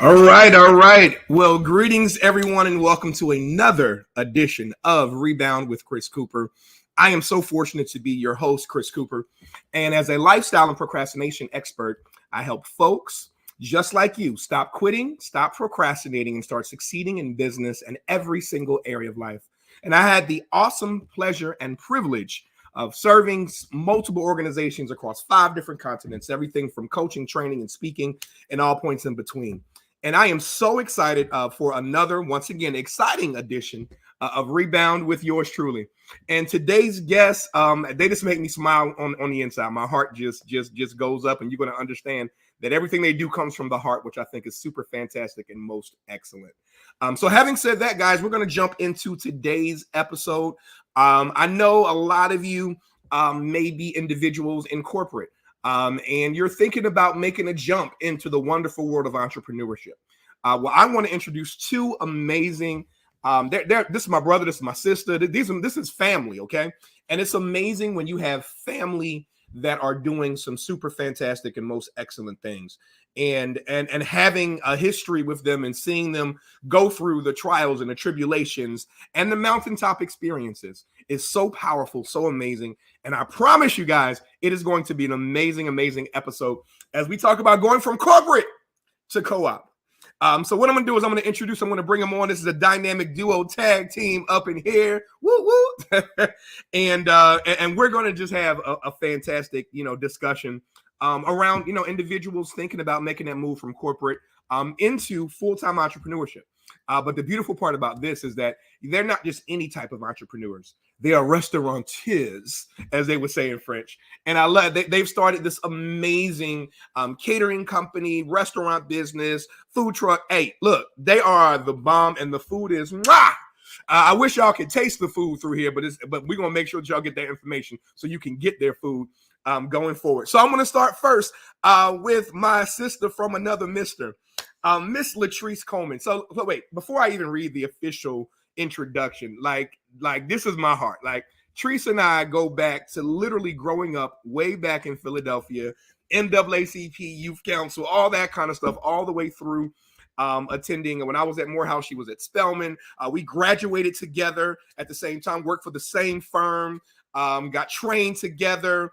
All right, all right. Well, greetings, everyone, and welcome to another edition of Rebound with Chris Cooper. I am so fortunate to be your host, Chris Cooper. And as a lifestyle and procrastination expert, I help folks just like you stop quitting, stop procrastinating, and start succeeding in business and every single area of life. And I had the awesome pleasure and privilege of serving multiple organizations across 5 different continents, everything from coaching, training, and speaking, and all points in between. And I am so excited for another, once again, exciting edition of Rebound with yours truly. And today's guests, they just make me smile on the inside. My heart just goes up, and you're going to understand that everything they do comes from the heart, which I think is super fantastic and most excellent. So having said that, guys, we're going to jump into today's episode. I know a lot of you may be individuals in corporate. And you're thinking about making a jump into the wonderful world of entrepreneurship. Well, I want to introduce 2 amazing. This is my brother. This is my sister. This is family, okay? And it's amazing when you have family that are doing some super fantastic and most excellent things, and having a history with them and seeing them go through the trials and the tribulations and the mountaintop experiences is so powerful, so amazing. And I promise you guys, it is going to be an amazing, amazing episode as we talk about going from corporate to co-op. So what I'm going to do is I'm going to bring them on. This is a dynamic duo tag team up in here. Woo, woo. and we're going to just have a fantastic, discussion around, individuals thinking about making that move from corporate into full-time entrepreneurship. But the beautiful part about this is that they're not just any type of entrepreneurs. They are restaurateurs, as they would say in French. And I love they've started this amazing catering company, restaurant business, food truck. Hey, look, they are the bomb, and the food is mwah! I wish y'all could taste the food through here, but we're going to make sure that y'all get that information so you can get their food going forward. So I'm going to start first with my sister from another mister. Miss Latrice Coleman. So wait, before I even read the official introduction, like this is my heart. Like Treese and I go back to literally growing up way back in Philadelphia, NAACP, Youth Council, all that kind of stuff, all the way through attending. When I was at Morehouse, she was at Spelman. We graduated together at the same time, worked for the same firm, got trained together.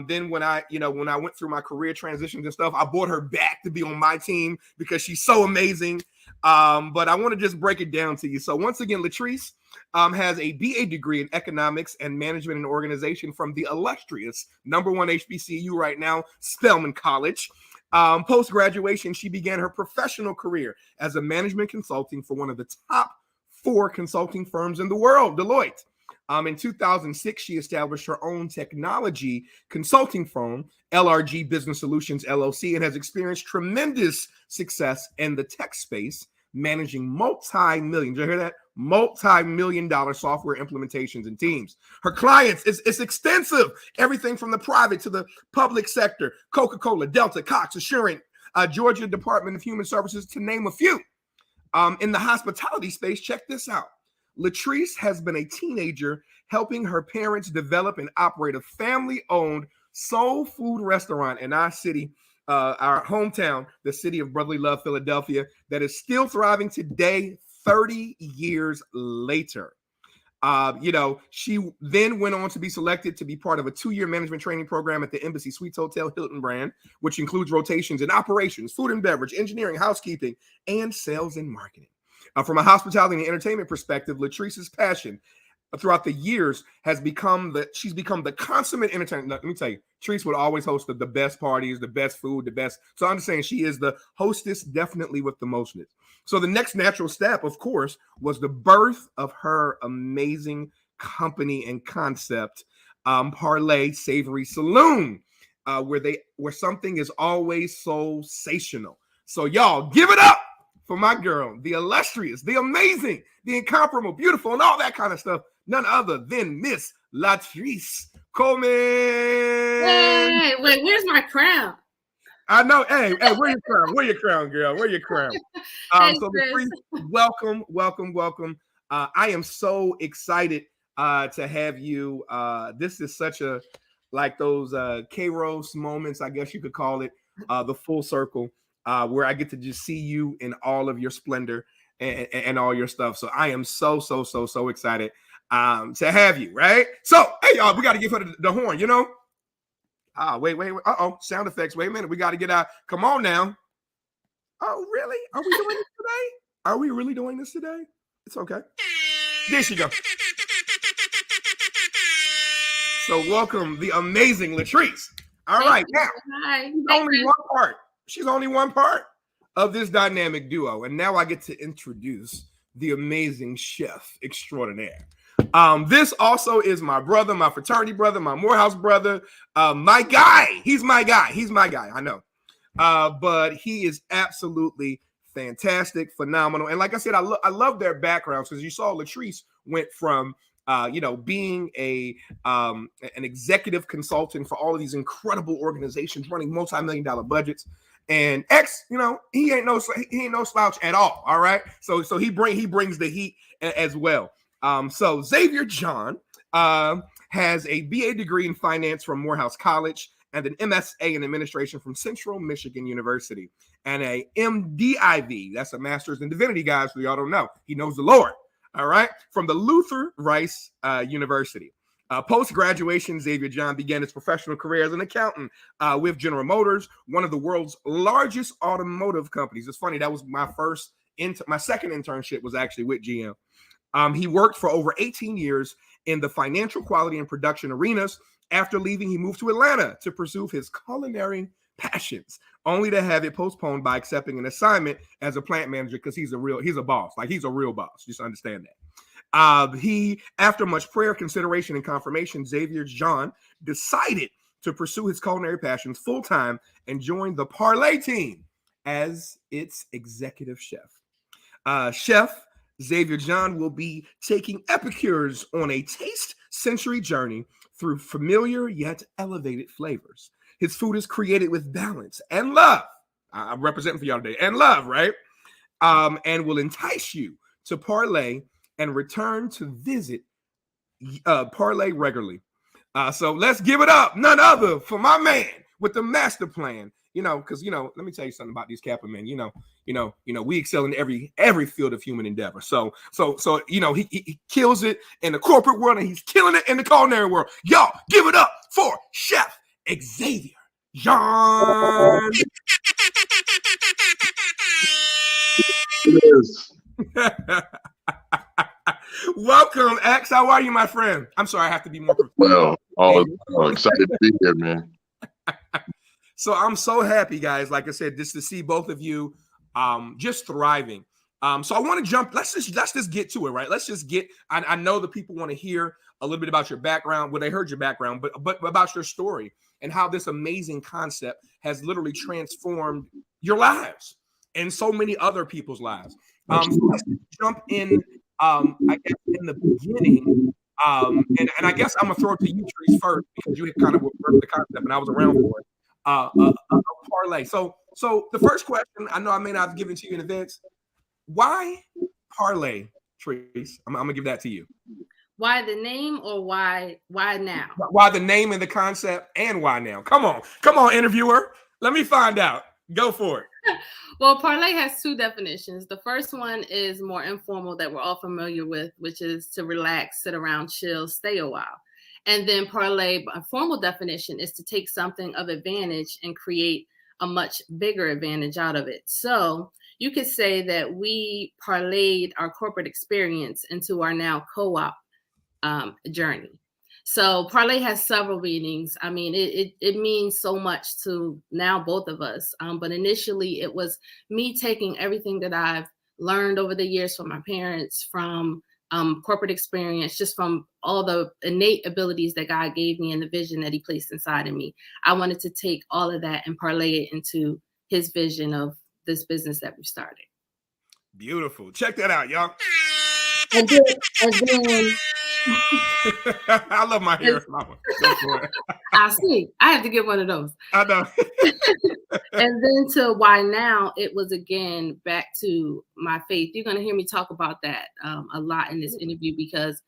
Then when I went through my career transitions and stuff, I brought her back to be on my team because she's so amazing. But I want to just break it down to you. So once again, Latrice has a BA degree in economics and management and organization from the illustrious #1 HBCU right now, Spelman College. Post-graduation, she began her professional career as a management consulting for one of the top 4 consulting firms in the world, Deloitte. In 2006, she established her own technology consulting firm, LRG Business Solutions, LLC, and has experienced tremendous success in the tech space, managing multi-million dollar software implementations and teams. Her clients, it's extensive, everything from the private to the public sector, Coca-Cola, Delta, Cox, Assurant, Georgia Department of Human Services, to name a few. In the hospitality space, check this out. Latrice has been a teenager helping her parents develop and operate a family-owned soul food restaurant in our city, our hometown, the city of brotherly love, Philadelphia, that is still thriving today, 30 years later. She then went on to be selected to be part of a 2-year management training program at the Embassy Suites Hotel Hilton brand, which includes rotations in operations, food and beverage, engineering, housekeeping, and sales and marketing. From a hospitality and entertainment perspective, Latrice's passion throughout the years has she's become the consummate entertainer. Let me tell you, Trice would always host the best parties, the best food, the best. So I'm just saying she is the hostess, definitely with the mostness. So the next natural step, of course, was the birth of her amazing company and concept, Parlay, Savory, Saloon, where something is always soul-sational. So y'all give it up for my girl, the illustrious, the amazing, the incomparable, beautiful, and all that kind of stuff. None other than Miss Latrice Coleman. Wait, where's my crown? I know. Hey, where your crown? Where your crown, girl? Where your crown? So Latrice, welcome. I am so excited to have you. This is such a, like those Kairos moments, I guess you could call it, the full circle. where I get to just see you in all of your splendor and all your stuff. So I am so excited to have you, right? So, hey, y'all, we got to give her the horn, you know? Wait. Uh-oh, sound effects. Wait a minute. We got to get out. Come on now. Oh, really? Are we doing this today? Are we really doing this today? It's okay. There she go. So welcome the amazing Latrice. All right, now, Hi. She's only one part of this dynamic duo. And now I get to introduce the amazing chef extraordinaire. This also is my brother, my fraternity brother, my Morehouse brother, my guy. He's my guy. I know. But he is absolutely fantastic, phenomenal. And like I said, I love their backgrounds, because you saw Latrice went from being an executive consultant for all of these incredible organizations running multi-million-dollar budgets. And X, he ain't no slouch at all. All right. So he brings the heat as well. So Xavier John has a BA degree in finance from Morehouse College and an MSA in administration from Central Michigan University, and a MDiv, that's a master's in divinity, guys, so y'all don't know. He knows the Lord, all right, from the Luther Rice University. Post-graduation, Xavier John began his professional career as an accountant with General Motors, one of the world's largest automotive companies. It's funny, that was my second internship was actually with GM. He worked for over 18 years in the financial, quality, and production arenas. After leaving, he moved to Atlanta to pursue his culinary passions, only to have it postponed by accepting an assignment as a plant manager, because he's a boss. Like, he's a real boss. Just understand that. After much prayer, consideration, and confirmation, Xavier John decided to pursue his culinary passions full-time and join the Parlay team as its executive chef. Chef Xavier John will be taking epicures on a taste sensory journey through familiar yet elevated flavors. His food is created with balance and love. I'm representing for y'all today. And love, right? And will entice you to Parlay and return to visit Parlay regularly. So let's give it up. None other for my man with the master plan. Because let me tell you something about these Kappa men. We excel in every field of human endeavor. So he kills it in the corporate world, and he's killing it in the culinary world. Y'all, give it up for Chef Xavier John. Welcome, X. How are you, my friend? I'm sorry, I have to be more. Well, excited to be here, man. So I'm so happy, guys. Like I said, just to see both of you just thriving. So I want to jump. Let's just get to it, right? Let's just get. I know the people want to hear a little bit about your background. Well, they heard your background, but about your story and how this amazing concept has literally transformed your lives and so many other people's lives. So let's jump in. I guess in the beginning. And I guess I'm gonna throw it to you, Trees, first, because you had kind of worked the concept and I was around for it. Parlay. So the first question, I know I may not have given to you in advance. Why Parlay, Trees? I'm gonna give that to you. Why the name, or why now? Why the name and the concept, and why now? Come on, interviewer. Let me find out. Go for it. Well, Parlay has two definitions. The first one is more informal, that we're all familiar with, which is to relax, sit around, chill, stay a while. And then Parlay, a formal definition, is to take something of advantage and create a much bigger advantage out of it. So you could say that we parlayed our corporate experience into our now co-op journey. So Parlay has several meanings. I mean, it means so much to now both of us. But initially, it was me taking everything that I've learned over the years from my parents, from corporate experience, just from all the innate abilities that God gave me and the vision that he placed inside of me. I wanted to take all of that and parlay it into his vision of this business that we started. Beautiful. Check that out, y'all. And then I love my hair. I see. I have to get one of those. I know. And then to why now, it was again back to my faith. You're going to hear me talk about that a lot in this interview, because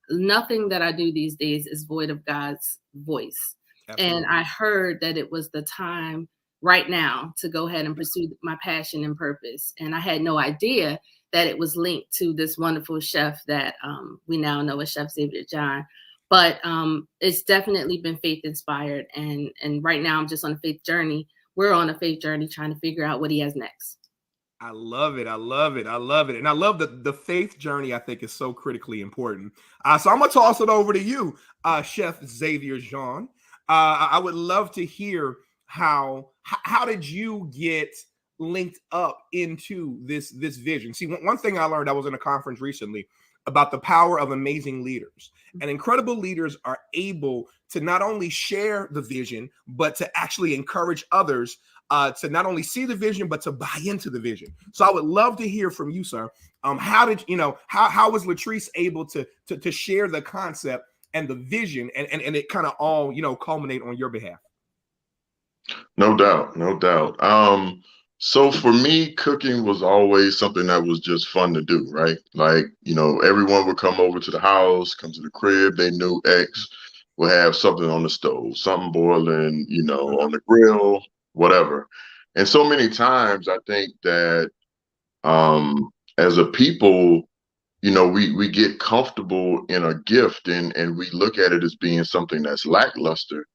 nothing that I do these days is void of God's voice. Absolutely. And I heard that it was the time right now to go ahead and pursue my passion and purpose. And I had no idea that it was linked to this wonderful chef that we now know as Chef Xavier John. But it's definitely been faith inspired. And right now I'm just on a faith journey. We're on a faith journey trying to figure out what he has next. I love it. I love it. I love it. And I love that the faith journey, I think, is so critically important. So I'm going to toss it over to you, Chef Xavier Jean. I would love to hear how did you get linked up into this vision? See, one thing I learned, I was in a conference recently about the power of amazing leaders. And incredible leaders are able to not only share the vision, but to actually encourage others to not only see the vision, but to buy into the vision. So I would love to hear from you, sir. How did how was Latrice able to share the concept and the vision and it kind of all, culminate on your behalf? No doubt. So for me, cooking was always something that was just fun to do, right? Like, everyone would come over to the house, come to the crib. They knew X would have something on the stove, something boiling, on the grill, whatever. And so many times I think that as a people, we get comfortable in a gift and we look at it as being something that's lackluster.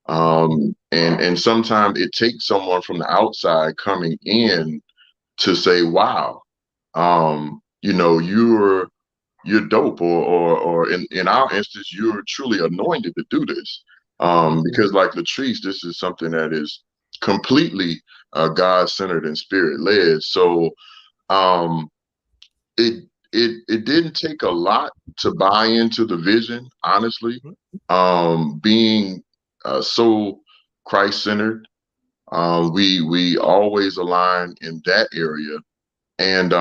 And sometimes it takes someone from the outside coming in to say, wow, you're dope, or in our instance, you're truly anointed to do this. Because like Latrice, this is something that is completely God-centered and spirit-led. So it didn't take a lot to buy into the vision, honestly. Being so Christ-centered, we always align in that area. And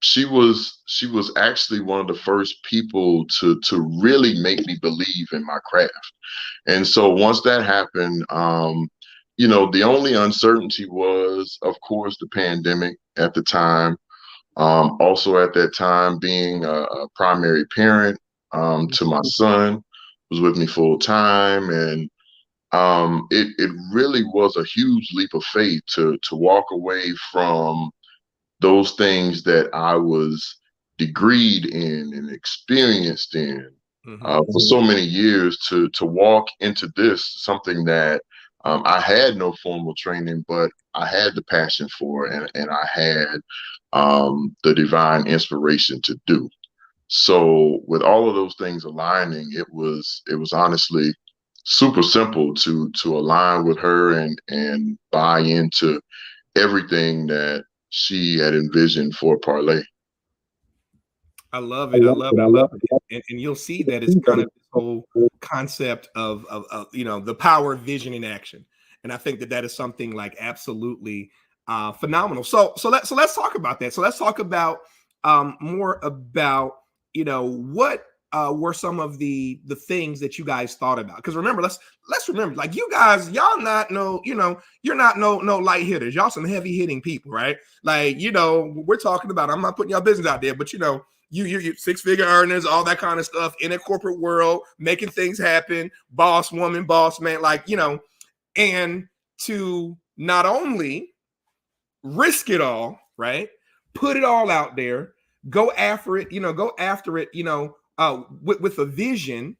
she was actually one of the first people to really make me believe in my craft. And so once that happened, the only uncertainty was, of course, the pandemic at the time. Also at that time, being a primary parent to my son, was with me full time. And it really was a huge leap of faith to walk away from those things that I was degreed in and experienced in for so many years to walk into this, something that I had no formal training, but I had the passion for, and I had the divine inspiration to do. So with all of those things aligning, it was honestly super simple to align with her and buy into everything that she had envisioned for Parlay. I love it. I love it. And you'll see that it's kind of this whole concept of the power of vision in action. And I think that is something like absolutely phenomenal. So let's talk about that. So let's talk about more about what were some of the things that you guys thought about? Because remember, let's remember, like, you guys, y'all not you're not no light hitters. Y'all some heavy hitting people, right? Like, we're talking about, I'm not putting y'all business out there, but you 6-figure earners, all that kind of stuff in a corporate world, making things happen, boss woman, boss man, and to not only risk it all, right? Put it all out there, go after it, with a vision,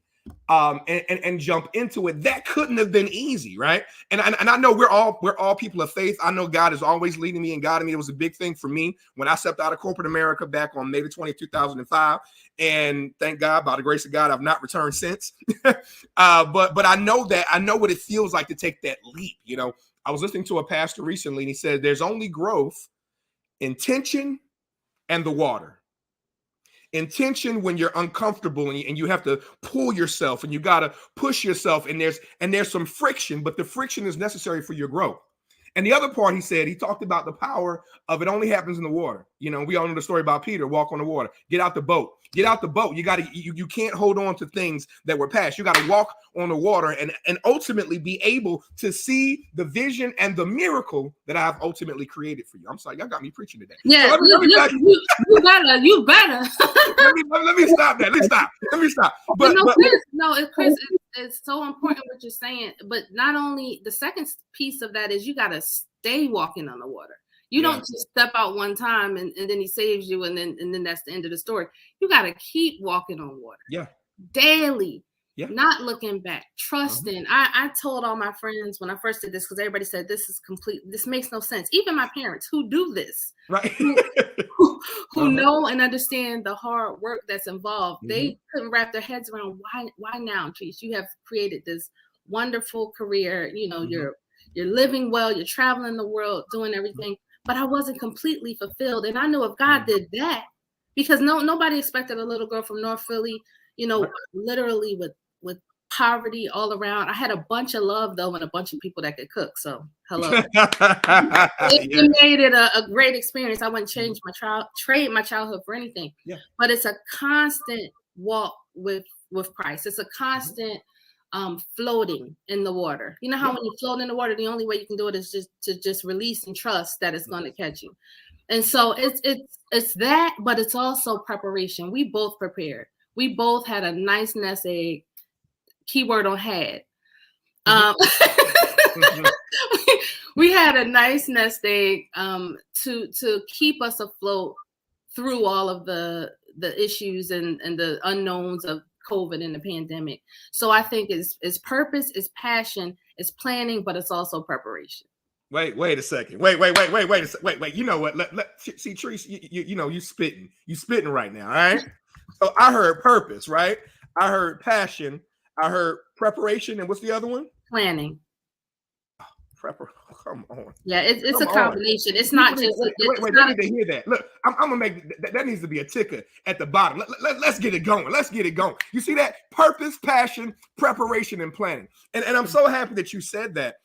and jump into it. That couldn't have been easy, right? And I know we're all people of faith. I know God is always leading me and guiding me. It was a big thing for me when I stepped out of corporate America back on May 20th, 2005. And thank God, by the grace of God, I've not returned since. But I know what it feels like to take that leap. I was listening to a pastor recently, and he said, there's only growth in tension and the water. Intention when you're uncomfortable and you have to pull yourself and you got to push yourself, and there's some friction, but the friction is necessary for your growth. And the other part, he talked about the power of it only happens in the water. We all know the story about Peter, walk on the water, get out the boat. You can't hold on to things that were past. You got to walk on the water and ultimately be able to see the vision and the miracle that I have ultimately created for you. I'm sorry, y'all got me preaching today. Yeah, so you better. let me stop that. Let me stop. Chris, it's so important what you're saying, but not only the second piece of that is you got to stay walking on the water. You don't just step out one time and then he saves you and then that's the end of the story. You got to keep walking on water. Yeah. Daily. Yeah. Not looking back, trusting. I told all my friends when I first did this, because everybody said this makes no sense. Even my parents who do this, right? who know and understand the hard work that's involved, they couldn't wrap their heads around why now, Trish? You have created this wonderful career. You know, you're living well, you're traveling the world, doing everything. But I wasn't completely fulfilled. And I know if God did that, because nobody expected a little girl from North Philly, you know, literally with poverty all around. I had a bunch of love though, and a bunch of people that could cook. So hello. It made it a great experience. I wouldn't trade my childhood for anything. Yeah. But it's a constant walk with Christ. It's a constant floating in the water. You know how when you float in the water, the only way you can do it is just release and trust that it's going to catch you. And so it's that, but it's also preparation. We both prepared. We both had a nice nest egg. Keyword on had. We had a nice nest egg to keep us afloat through all of the issues and the unknowns of COVID and the pandemic. So I think it's purpose, it's passion, it's planning, but it's also preparation. Wait a second. Wait. You know what? See, Treese, you know, you spitting right now. All right. So I heard purpose, right? I heard passion. I heard preparation, and what's the other one? Planning. Come on. Yeah, it's a combination. It's not just. Wait, they need to hear that. Look, I'm gonna make that needs to be a ticker at the bottom. Let's get it going. Let's get it going. You see that? Purpose, passion, preparation, and planning. And I'm so happy that you said that.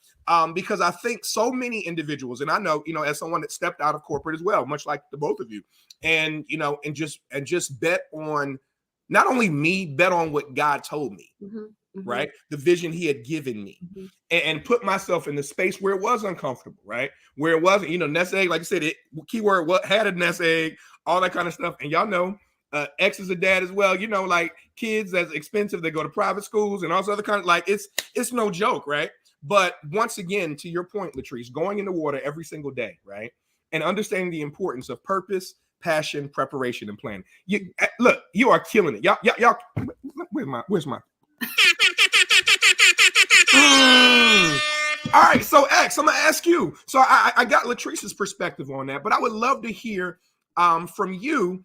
Because I think so many individuals, and I know, you know, as someone that stepped out of corporate as well, much like the both of you, and you know, and just bet on not only me, bet on what God told me, right? The vision He had given me, and put myself in the space where it was uncomfortable, right? Where it wasn't, you know, nest egg, like I said, keyword what had a nest egg, all that kind of stuff, and y'all know. Ex is a dad as well, you know, like kids that's expensive, they go to private schools and all this other kind of, like it's no joke, right? But once again, to your point, Latrice, going in the water every single day, right? And understanding the importance of purpose, passion, preparation, and planning. Look, you are killing it. Y'all, where's my? All right, so X, I'm gonna ask you. So I got Latrice's perspective on that, but I would love to hear from you.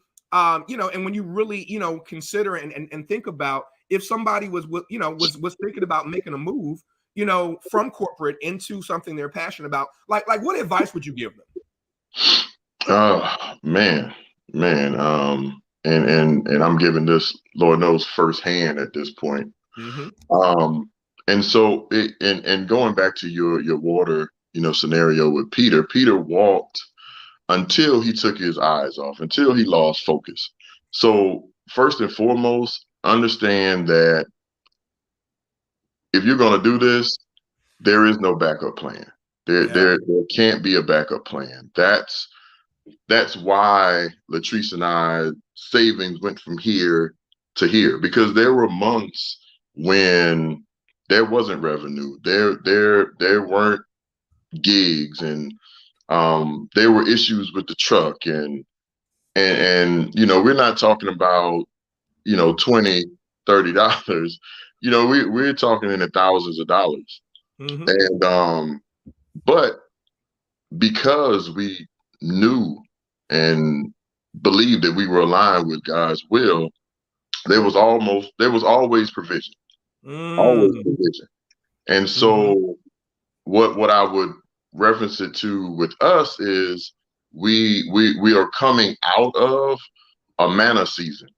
You know, and when you really, you know, consider and think about if somebody was thinking about making a move, you know, from corporate into something they're passionate about, like what advice would you give them? Man. And I'm giving this, Lord knows, firsthand at this point. And so and going back to your water, you know, scenario with Peter walked until he took his eyes off, until he lost focus. So first and foremost, understand that if you're going to do this, there is no backup plan. There can't be a backup plan. That's why Latrice and I savings went from here to here, because there were months when there wasn't revenue. There weren't gigs, and there were issues with the truck, and you know, we're not talking about, you know, $20, $30. You know, we're talking in the thousands of dollars. And but because we knew and believed that we were aligned with God's will, there was always provision. Always provision. And so what I would reference it to with us is we are coming out of a manna season,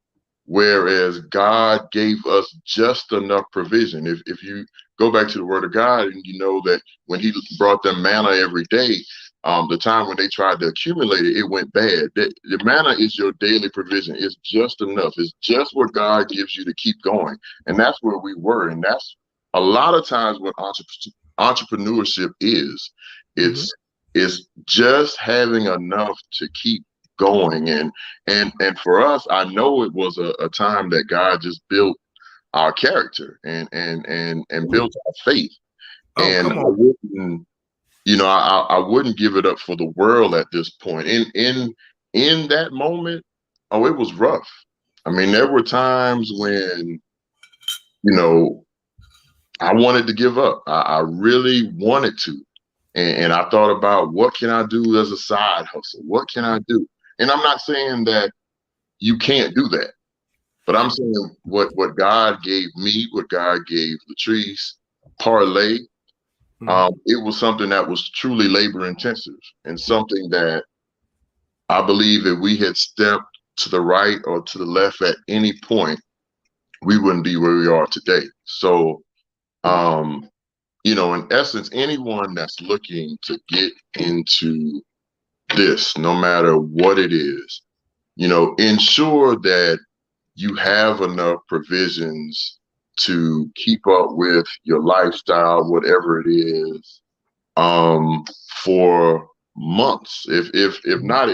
whereas God gave us just enough provision. If you go back to the Word of God, and you know that when He brought them manna every day, the time when they tried to accumulate it, it went bad. The manna is your daily provision. It's just enough. It's just what God gives you to keep going. And that's where we were. And that's a lot of times what entrepreneurship is. It's just having enough to keep going. And for us, I know it was a time that God just built our character and built our faith. Oh, And come I on. wouldn't, I wouldn't give it up for the world at this point. In that moment, oh, it was rough. I mean, there were times when, I wanted to give up. I really wanted to. And I thought about, what can I do as a side hustle? What can I do? And I'm not saying that you can't do that, but I'm saying what God gave me, what God gave Latrice, Parlay, it was something that was truly labor intensive, and something that I believe if we had stepped to the right or to the left at any point, we wouldn't be where we are today. So, in essence, anyone that's looking to get into this, no matter what it is, ensure that you have enough provisions to keep up with your lifestyle, whatever it is, for months. If not,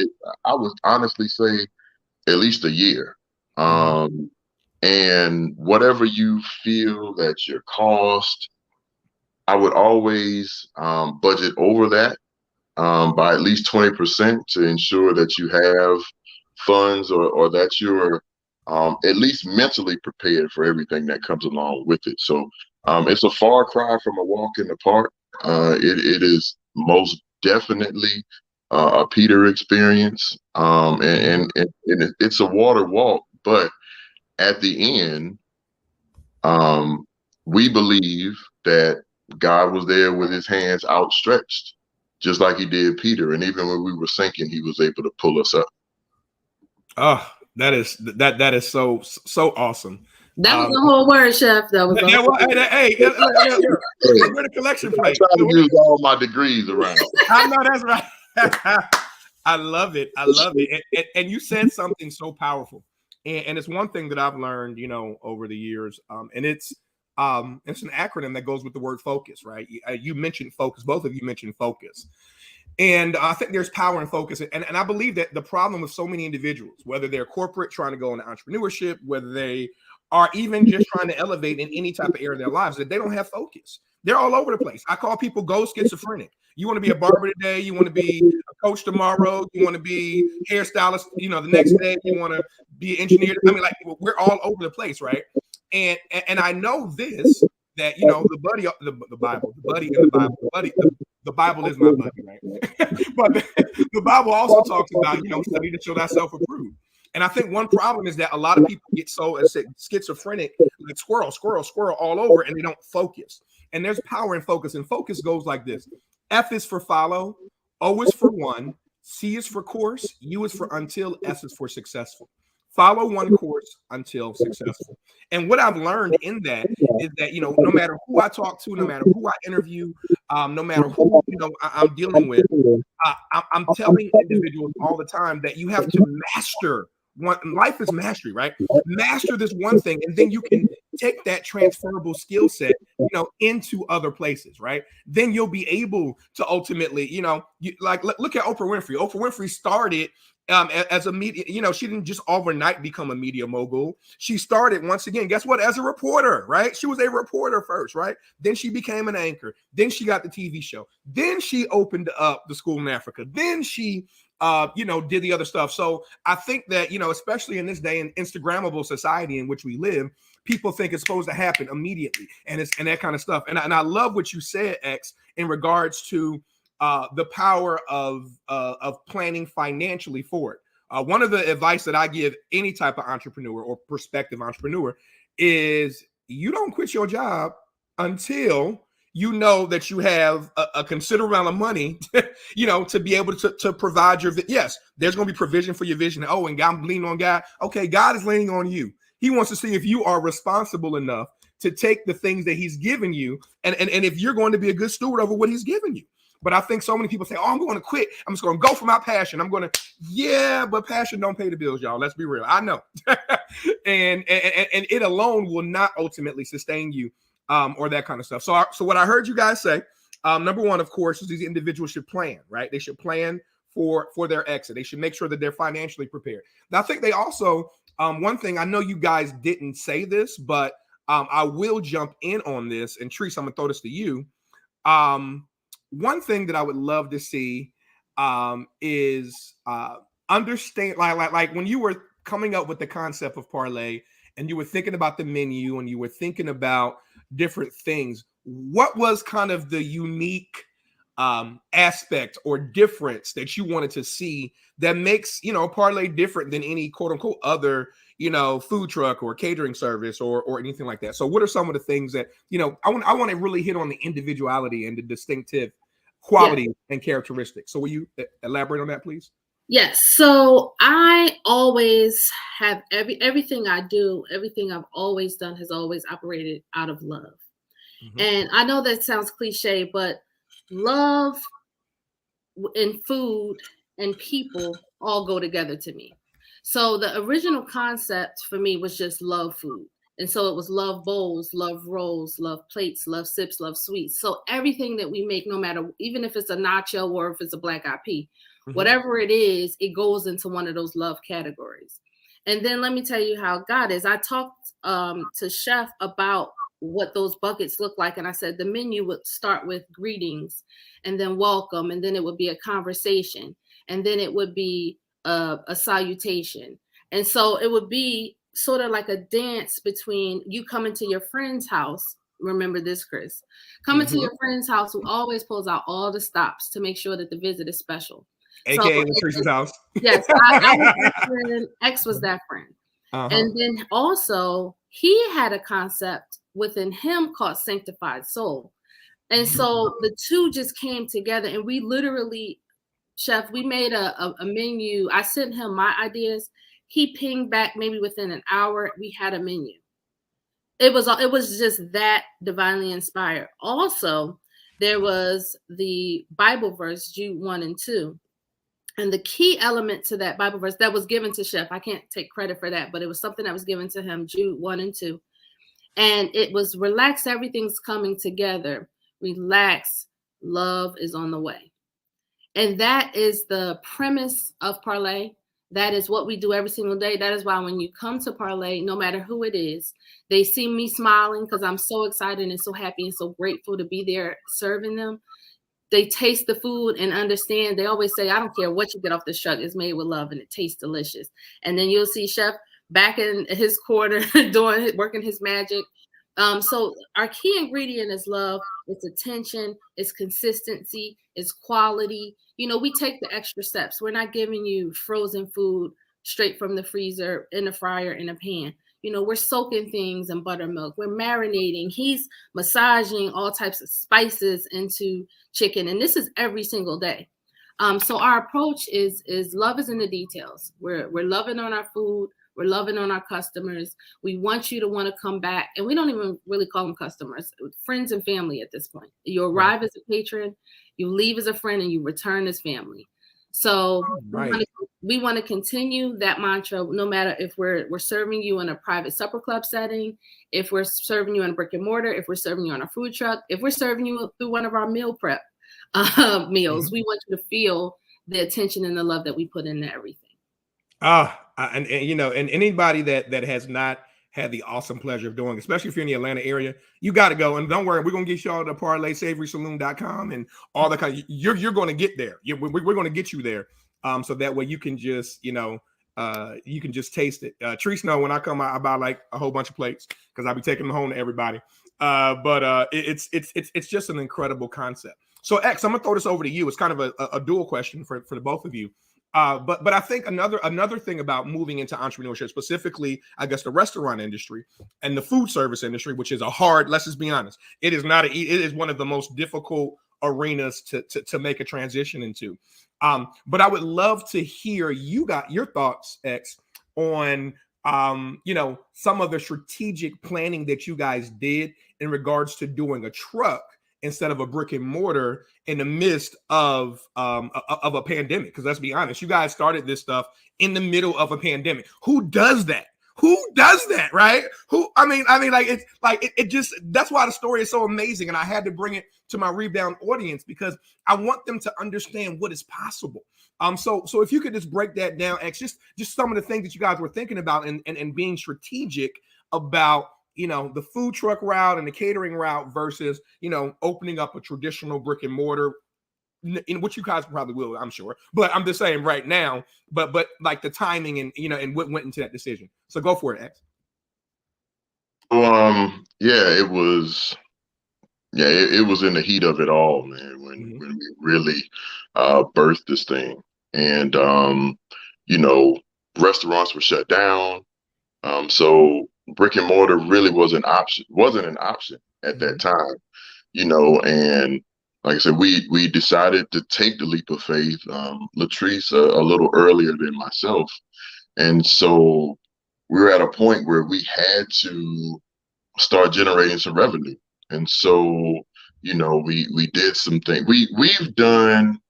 I would honestly say at least a year. And whatever you feel that your cost, I would always budget over that by at least 20% to ensure that you have funds or that you're at least mentally prepared for everything that comes along with it. So it's a far cry from a walk in the park. It is most definitely a Peter experience, and it's a water walk. But at the end, we believe that God was there with his hands outstretched, just like he did Peter. And even when we were sinking, he was able to pull us up. Oh, that is so awesome. That was the whole word, Chef. That was hey, we're the collection plate. I try to use all my degrees around. I know that's right. I love it. I love it. And you said something so powerful. And it's one thing that I've learned, over the years. And it's an acronym that goes with the word focus, right? You mentioned focus. Both of you mentioned focus. And I think there's power in focus. And I believe that the problem with so many individuals, whether they're corporate trying to go into entrepreneurship, whether they are even just trying to elevate in any type of area of their lives, that they don't have focus. They're all over the place. I call people ghost schizophrenic. You want to be a barber today, you want to be a coach tomorrow, you want to be hairstylist, the next day, you want to be an engineer. I mean, like, we're all over the place, right? And I know this, that the Bible is my buddy, right? But the Bible also talks about, study to show thyself approved. And I think one problem is that a lot of people get so schizophrenic, like squirrel all over, and they don't focus. And there's power in focus. And focus goes like this. F is for follow. O is for one. C is for course. U is for until. S is for successful. Follow one course until successful. And what I've learned in that is that, no matter who I talk to, no matter who I interview, no matter who, I'm dealing with, I'm telling individuals all the time that you have to master life is mastery, right? Master this one thing, and then you can take that transferable skill set, into other places, right? Then you'll be able to ultimately, look at Oprah Winfrey. Oprah Winfrey started as a media, she didn't just overnight become a media mogul. She started, once again, guess what? As a reporter, right? She was a reporter first, right? Then she became an anchor. Then she got the TV show. Then she opened up the school in Africa. Then she did the other stuff. So I think that, especially in this day and Instagrammable society in which we live, people think it's supposed to happen immediately and that kind of stuff. And I love what you said, X, in regards to the power of planning financially for it. One of the advice that I give any type of entrepreneur or prospective entrepreneur is you don't quit your job until you know that you have a considerable amount of money, to be able to provide your, yes, there's going to be provision for your vision. Oh, and I'm leaning on God. Okay, God is leaning on you. He wants to see if you are responsible enough to take the things that he's given you and if you're going to be a good steward over what he's given you. But I think so many people say, oh, I'm going to quit. I'm just going to go for my passion. But passion don't pay the bills, y'all. Let's be real. I know. and it alone will not ultimately sustain you. Or that kind of stuff. So what I heard you guys say, number one, of course, is these individuals should plan, right? They should plan for their exit. They should make sure that they're financially prepared. Now, I think they also, one thing, I know you guys didn't say this, but I will jump in on this. And Treese, I'm gonna throw this to you. One thing that I would love to see is understand, like when you were coming up with the concept of Parlay and you were thinking about the menu and you were thinking about different things, what was kind of the unique aspect or difference that you wanted to see that makes, Parlay different than any quote unquote other, food truck or catering service or anything like that? So what are some of the things that, I want to really hit on the individuality and the distinctive quality and characteristics. So will you elaborate on that, please? Yes. So I always have everything I do, everything I've always done has always operated out of love. Mm-hmm. And I know that sounds cliche, but love and food and people all go together to me. So the original concept for me was just love food. And so it was love bowls, love rolls, love plates, love sips, love sweets. So everything that we make, no matter, even if it's a nacho or if it's a black eyed pea, whatever it is, it goes into one of those love categories. And then let me tell you how God is. I talked to Chef about what those buckets look like. And I said the menu would start with greetings and then welcome. And then it would be a conversation. And then it would be a salutation. And so it would be sort of like a dance between you coming to your friend's house. Remember this, Chris. Coming to your friend's house who always pulls out all the stops to make sure that the visit is special. AKA Latrice's house. Yes, I was that friend. X was that friend. And then also he had a concept within him called Sanctified Soul. And so the two just came together and we literally, Chef, we made a menu. I sent him my ideas. He pinged back maybe within an hour. We had a menu. It was just that divinely inspired. Also, there was the Bible verse, Jude 1 and 2. And the key element to that Bible verse that was given to Chef, I can't take credit for that, but it was something that was given to him, Jude 1 and 2. And it was relax, everything's coming together. Relax, love is on the way. And that is the premise of Parlay. That is what we do every single day. That is why when you come to Parlay, no matter who it is, they see me smiling because I'm so excited and so happy and so grateful to be there serving them. They taste the food and understand. They always say, I don't care what you get off this truck, it's made with love and it tastes delicious. And then you'll see Chef back in his corner working his magic. So our key ingredient is love. It's attention. It's consistency. It's quality. We take the extra steps. We're not giving you frozen food straight from the freezer in the fryer in a pan. We're soaking things in buttermilk. We're marinating. He's massaging all types of spices into chicken. And this is every single day. So our approach is love is in the details. We're loving on our food. We're loving on our customers. We want you to want to come back. And we don't even really call them customers, friends and family at this point. You arrive as a patron, you leave as a friend, and you return as family. So we want to continue that mantra, no matter if we're serving you in a private supper club setting, if we're serving you in a brick and mortar, if we're serving you on a food truck, if we're serving you through one of our meal prep meals. We want you to feel the attention and the love that we put into everything. And anybody that has not had the awesome pleasure of doing, especially if you're in the Atlanta area, you got to go. And don't worry, we're going to get y'all to Parlay, SavorySaloon.com and all the kind. You're going to get there. We're going to get you there. So that way you can just, you can just taste it. Treese know when I come out, I buy like a whole bunch of plates because I'll be taking them home to everybody. But it's just an incredible concept. So X, I'm gonna throw this over to you. It's kind of a dual question for the both of you. But I think another thing about moving into entrepreneurship, specifically, I guess the restaurant industry and the food service industry, which is let's just be honest, it is one of the most difficult arenas to make a transition into. But I would love to hear your thoughts, X, on some of the strategic planning that you guys did in regards to doing a truck instead of a brick and mortar in the midst of a pandemic. Because let's be honest, you guys started this stuff in the middle of a pandemic. Who does that? Right? That's why the story is so amazing. And I had to bring it to my Rebound audience because I want them to understand what is possible. So if you could just break that down, X, just some of the things that you guys were thinking about and being strategic about, the food truck route and the catering route versus, opening up a traditional brick and mortar, in which you guys probably will, I'm sure. But I'm just saying right now, but like the timing and, and what went into that decision. So go for it, X. It was in the heat of it all, man, when we really birthed this thing. And restaurants were shut down. So brick and mortar really wasn't an option at that time, and like I said, we decided to take the leap of faith. Latrice a little earlier than myself. And so we were at a point where we had to start generating some revenue. And so, we did some things. We've done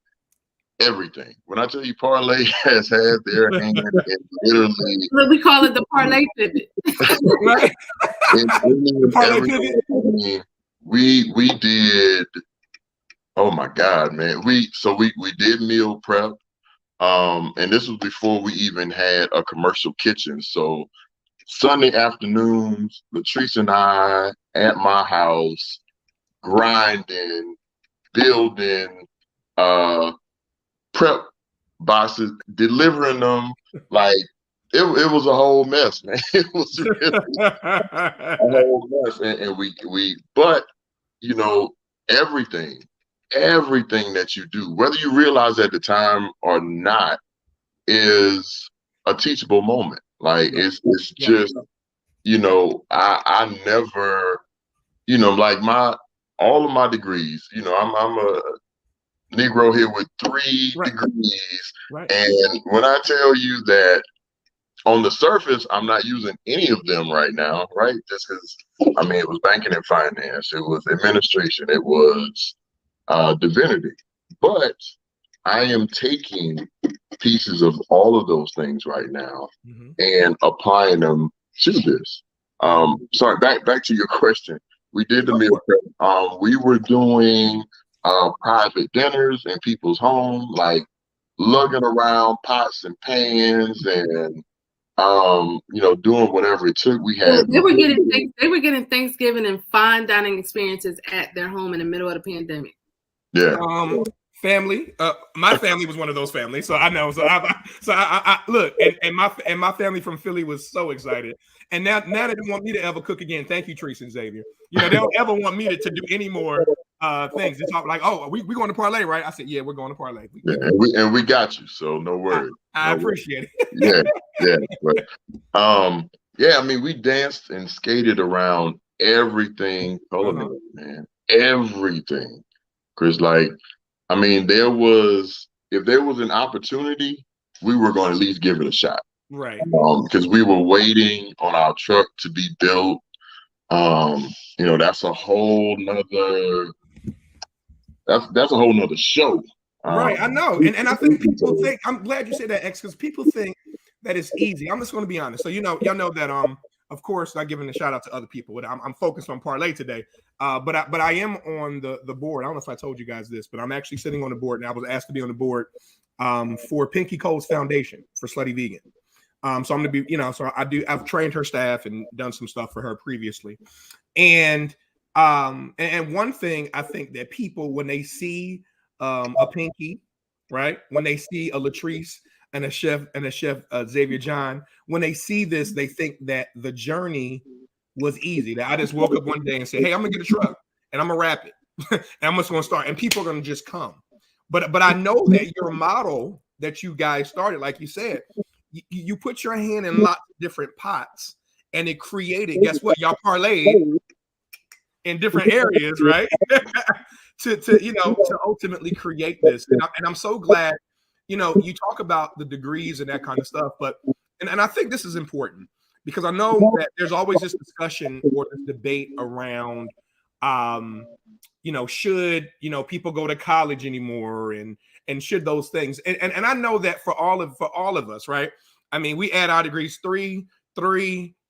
everything. When I tell you Parlay has had their hand in literally, we call it the Parlay pivot. Right? Parlay pivot. We did. Oh my God, man. We did meal prep. And this was before we even had a commercial kitchen. So Sunday afternoons, Latrice and I at my house, grinding, building, prep boxes, delivering them. Like it was a whole mess, man. It was really a whole mess. But everything that you do, whether you realize at the time or not, is a teachable moment. Like it's just, I never, like all of my degrees, I'm a Negro here with 3 degrees. Right. And when I tell you that on the surface, I'm not using any of them right now, right? Just because, it was banking and finance, it was administration, it was divinity. But I am taking pieces of all of those things right now and applying them to this. Sorry, back to your question. We did the meal prep. We were doing private dinners in people's homes, like lugging around pots and pans and doing whatever it took. They were getting Thanksgiving and fine dining experiences at their home in the middle of the pandemic. Yeah. Family. My family was one of those families, so I know. So I look, and my family from Philly was so excited. And now they don't want me to ever cook again. Thank you, Latrice and Xavier. They don't ever want me to do any more things. They talk like, "Oh, we going to Parlay, right?" I said, "Yeah, we're going to Parlay." And we got you, so no worries. I appreciate it. But, we danced and skated around everything, Coleman, man, everything. Chris, if there was an opportunity, we were going to at least give it a shot. Right. Because we were waiting on our truck to be built. That's a whole nother show. Right. I know. And I think people think, I'm glad you said that, X, because people think that it's easy. I'm just going to be honest. So, y'all know that, of course, not giving a shout out to other people. I'm focused on Parlay today. But I am on the board. I don't know if I told you guys this, but I'm actually sitting on the board, and I was asked to be on the board for Pinky Cole's foundation for Slutty Vegan. So I'm going to be, I've trained her staff and done some stuff for her previously. And one thing I think that people, when they see a Pinky, right, when they see a Latrice and a chef Xavier John, when they see this, they think that the journey was easy. That I just woke up one day and said, "Hey, I'm gonna get a truck and I'm gonna wrap it, and I'm just gonna start, and people are gonna just come." But I know that your model that you guys started, like you said, you put your hand in lots of different pots, and it created. Guess what? Y'all parlayed in different areas, right? to ultimately create this, and I'm so glad. You talk about the degrees and that kind of stuff, but and I think this is important. Because I know that there's always this discussion or this debate around, should people go to college anymore, and should those things, and I know that for all of us, right? We add our degrees 3,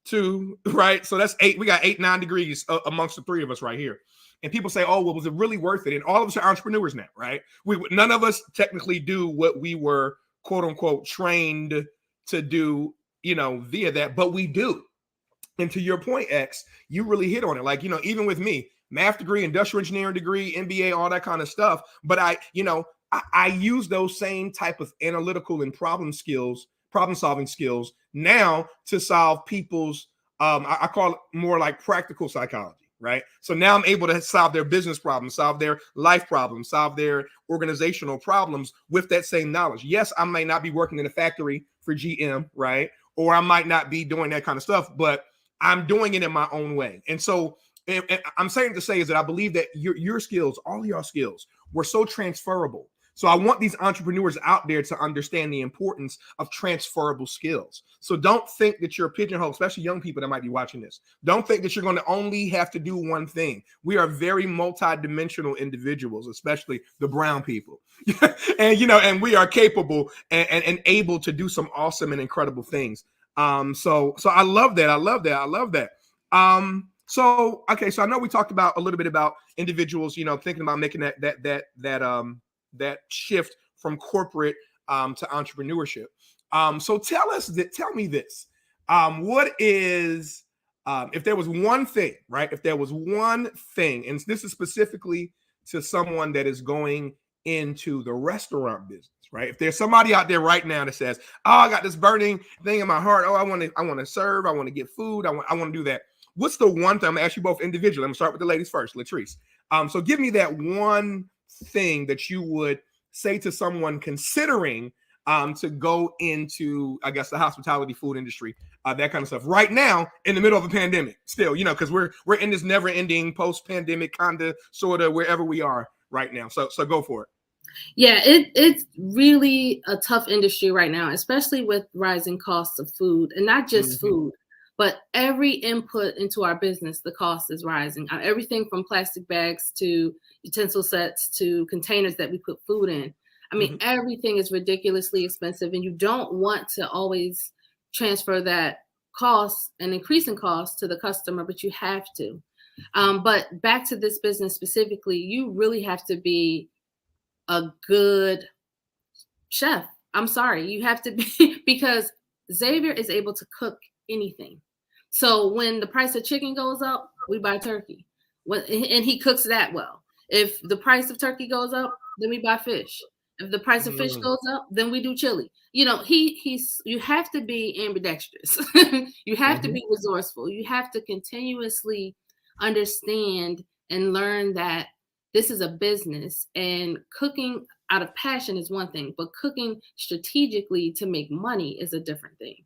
2, right? So that's 8. We got 8, 9 degrees amongst the 3 of us right here. And people say, "Oh, well, was it really worth it?" And all of us are entrepreneurs now, right? None of us technically do what we were quote unquote trained to do. Via that, but we do. And to your point, X, you really hit on it. Like, even with me, math degree, industrial engineering degree, MBA, all that kind of stuff. But I use those same type of analytical and problem solving skills now to solve people's, I call it more like practical psychology, right? So now I'm able to solve their business problems, solve their life problems, solve their organizational problems with that same knowledge. Yes, I may not be working in a factory for GM, right? Or I might not be doing that kind of stuff, but I'm doing it in my own way. And so I'm saying to say is that I believe that your skills, all of your skills, were so transferable. So I want these entrepreneurs out there to understand the importance of transferable skills. So don't think that you're pigeonholed, especially young people that might be watching this. Don't think that you're going to only have to do one thing. We are very multidimensional individuals, especially the brown people. and we are capable and able to do some awesome and incredible things. So I love that. So I know we talked about a little bit about individuals, thinking about making that shift from corporate to entrepreneurship. So tell me this. What is if there was one thing, right? If there was one thing, and this is specifically to someone that is going into the restaurant business, right? If there's somebody out there right now that says, "Oh, I got this burning thing in my heart. Oh, I want to serve. I want to get food. I want to do that." What's the one thing? I'm gonna ask you both individually. I'm gonna start with the ladies first, Latrice. So give me that one thing that you would say to someone considering to go into, I guess, the hospitality food industry, that kind of stuff. Right now, in the middle of a pandemic, still, because we're in this never-ending post-pandemic kind of sort of wherever we are right now. So go for it. Yeah, it's really a tough industry right now, especially with rising costs of food, and not just food, but every input into our business, the cost is rising. Everything from plastic bags to utensil sets to containers that we put food in. I mean, everything is ridiculously expensive, and you don't want to always transfer that cost and increasing cost to the customer, but you have to. But back to this business specifically, you really have to be a good chef. I'm sorry, you have to be, because Xavier is able to cook anything. So when the price of chicken goes up, we buy turkey. And he cooks that well. If the price of turkey goes up, then we buy fish. If the price of fish goes up, then we do chili. You have to be ambidextrous. You have to be resourceful. You have to continuously understand and learn that this is a business, and cooking out of passion is one thing, but cooking strategically to make money is a different thing.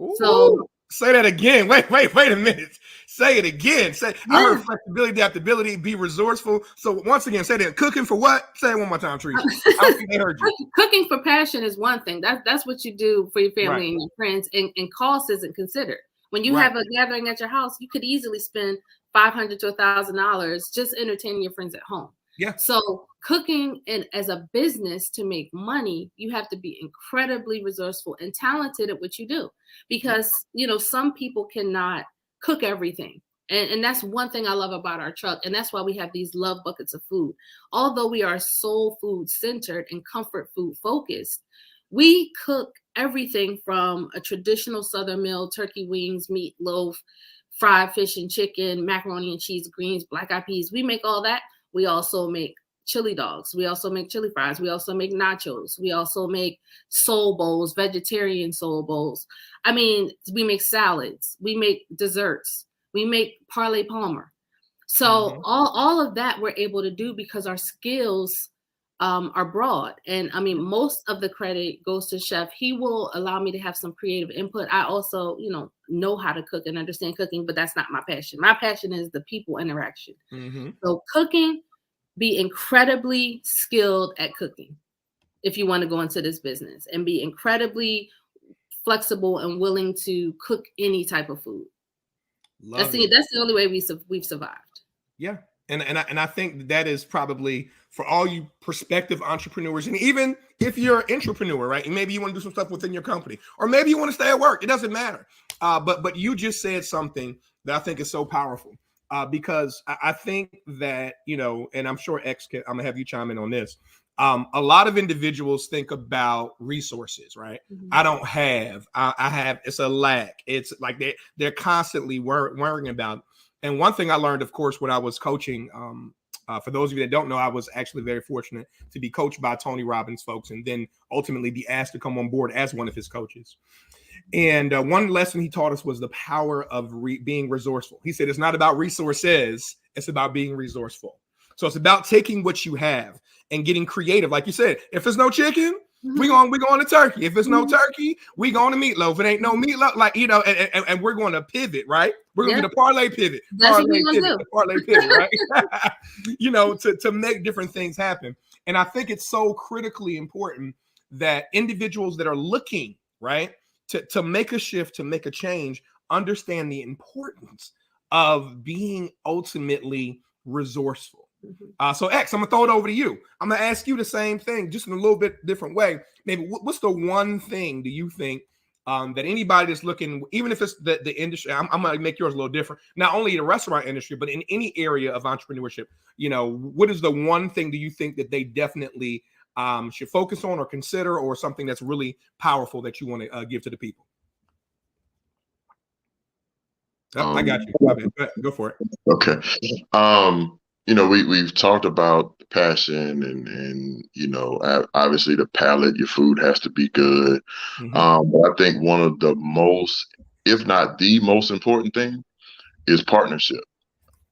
Ooh. So say that again. Wait a minute. Say it again. I heard flexibility, adaptability, be resourceful. So once again, say that. Cooking for what? Say it one more time, Teresa. I don't think they heard you. Cooking for passion is one thing. That's what you do for your family and your friends, and cost isn't considered. When you have a gathering at your house, you could easily spend $500 to $1,000 just entertaining your friends at home. Yeah. So cooking as a business to make money, you have to be incredibly resourceful and talented at what you do, because some people cannot cook everything. And that's one thing I love about our truck. And that's why we have these love buckets of food. Although we are soul food centered and comfort food focused, we cook everything from a traditional Southern meal, turkey wings, meatloaf, fried fish and chicken, macaroni and cheese, greens, black eyed peas. We make all that. We also make chili dogs. We also make chili fries. We also make nachos. We also make soul bowls, vegetarian soul bowls. I mean, we make salads. We make desserts. We make Parlay Palmer. So all of that we're able to do because our skills are broad. And I mean, most of the credit goes to chef. He will allow me to have some creative input. I also, know how to cook and understand cooking, but that's not my passion. My passion is the people interaction. So cooking, be incredibly skilled at cooking if you want to go into this business, and be incredibly flexible and willing to cook any type of food. That's the only way we've survived. Yeah. And I think that is probably for all you prospective entrepreneurs, and even if you're an entrepreneur, right? And maybe you want to do some stuff within your company, or maybe you want to stay at work. It doesn't matter. But you just said something that I think is so powerful, because I think that, and I'm sure I'm gonna have you chime in on this. A lot of individuals think about resources, right? I don't have, I have, it's a lack. It's like they're constantly worrying about. And one thing I learned, of course, when I was coaching, for those of you that don't know, I was actually very fortunate to be coached by Tony Robbins folks, and then ultimately be asked to come on board as one of his coaches. And one lesson he taught us was the power of being resourceful. He said, it's not about resources, it's about being resourceful. So it's about taking what you have and getting creative. Like you said, if there's no chicken, we going to turkey. If there's no turkey, we going to meatloaf. If it ain't no meatloaf, like, you know, and we're going to pivot, right? We're going to get a parlay pivot. Parlay pivot, right? You know, to make different things happen. And I think it's so critically important that individuals that are looking, right, to make a shift, to make a change, understand the importance of being ultimately resourceful. So X, I'm gonna throw it over to you. I'm gonna ask you the same thing, just in a little bit different way. Maybe what's the one thing do you think that anybody that's looking, even if it's the industry, I'm gonna make yours a little different. Not only the restaurant industry, but in any area of entrepreneurship, you know, what is the one thing do you think that they definitely should focus on or consider, or something that's really powerful that you want to give to the people? I got you. Go for it. Okay. You know, we've talked about passion and you know, obviously the palate, your food has to be good. But I think one of the most, if not the most important thing, is partnership.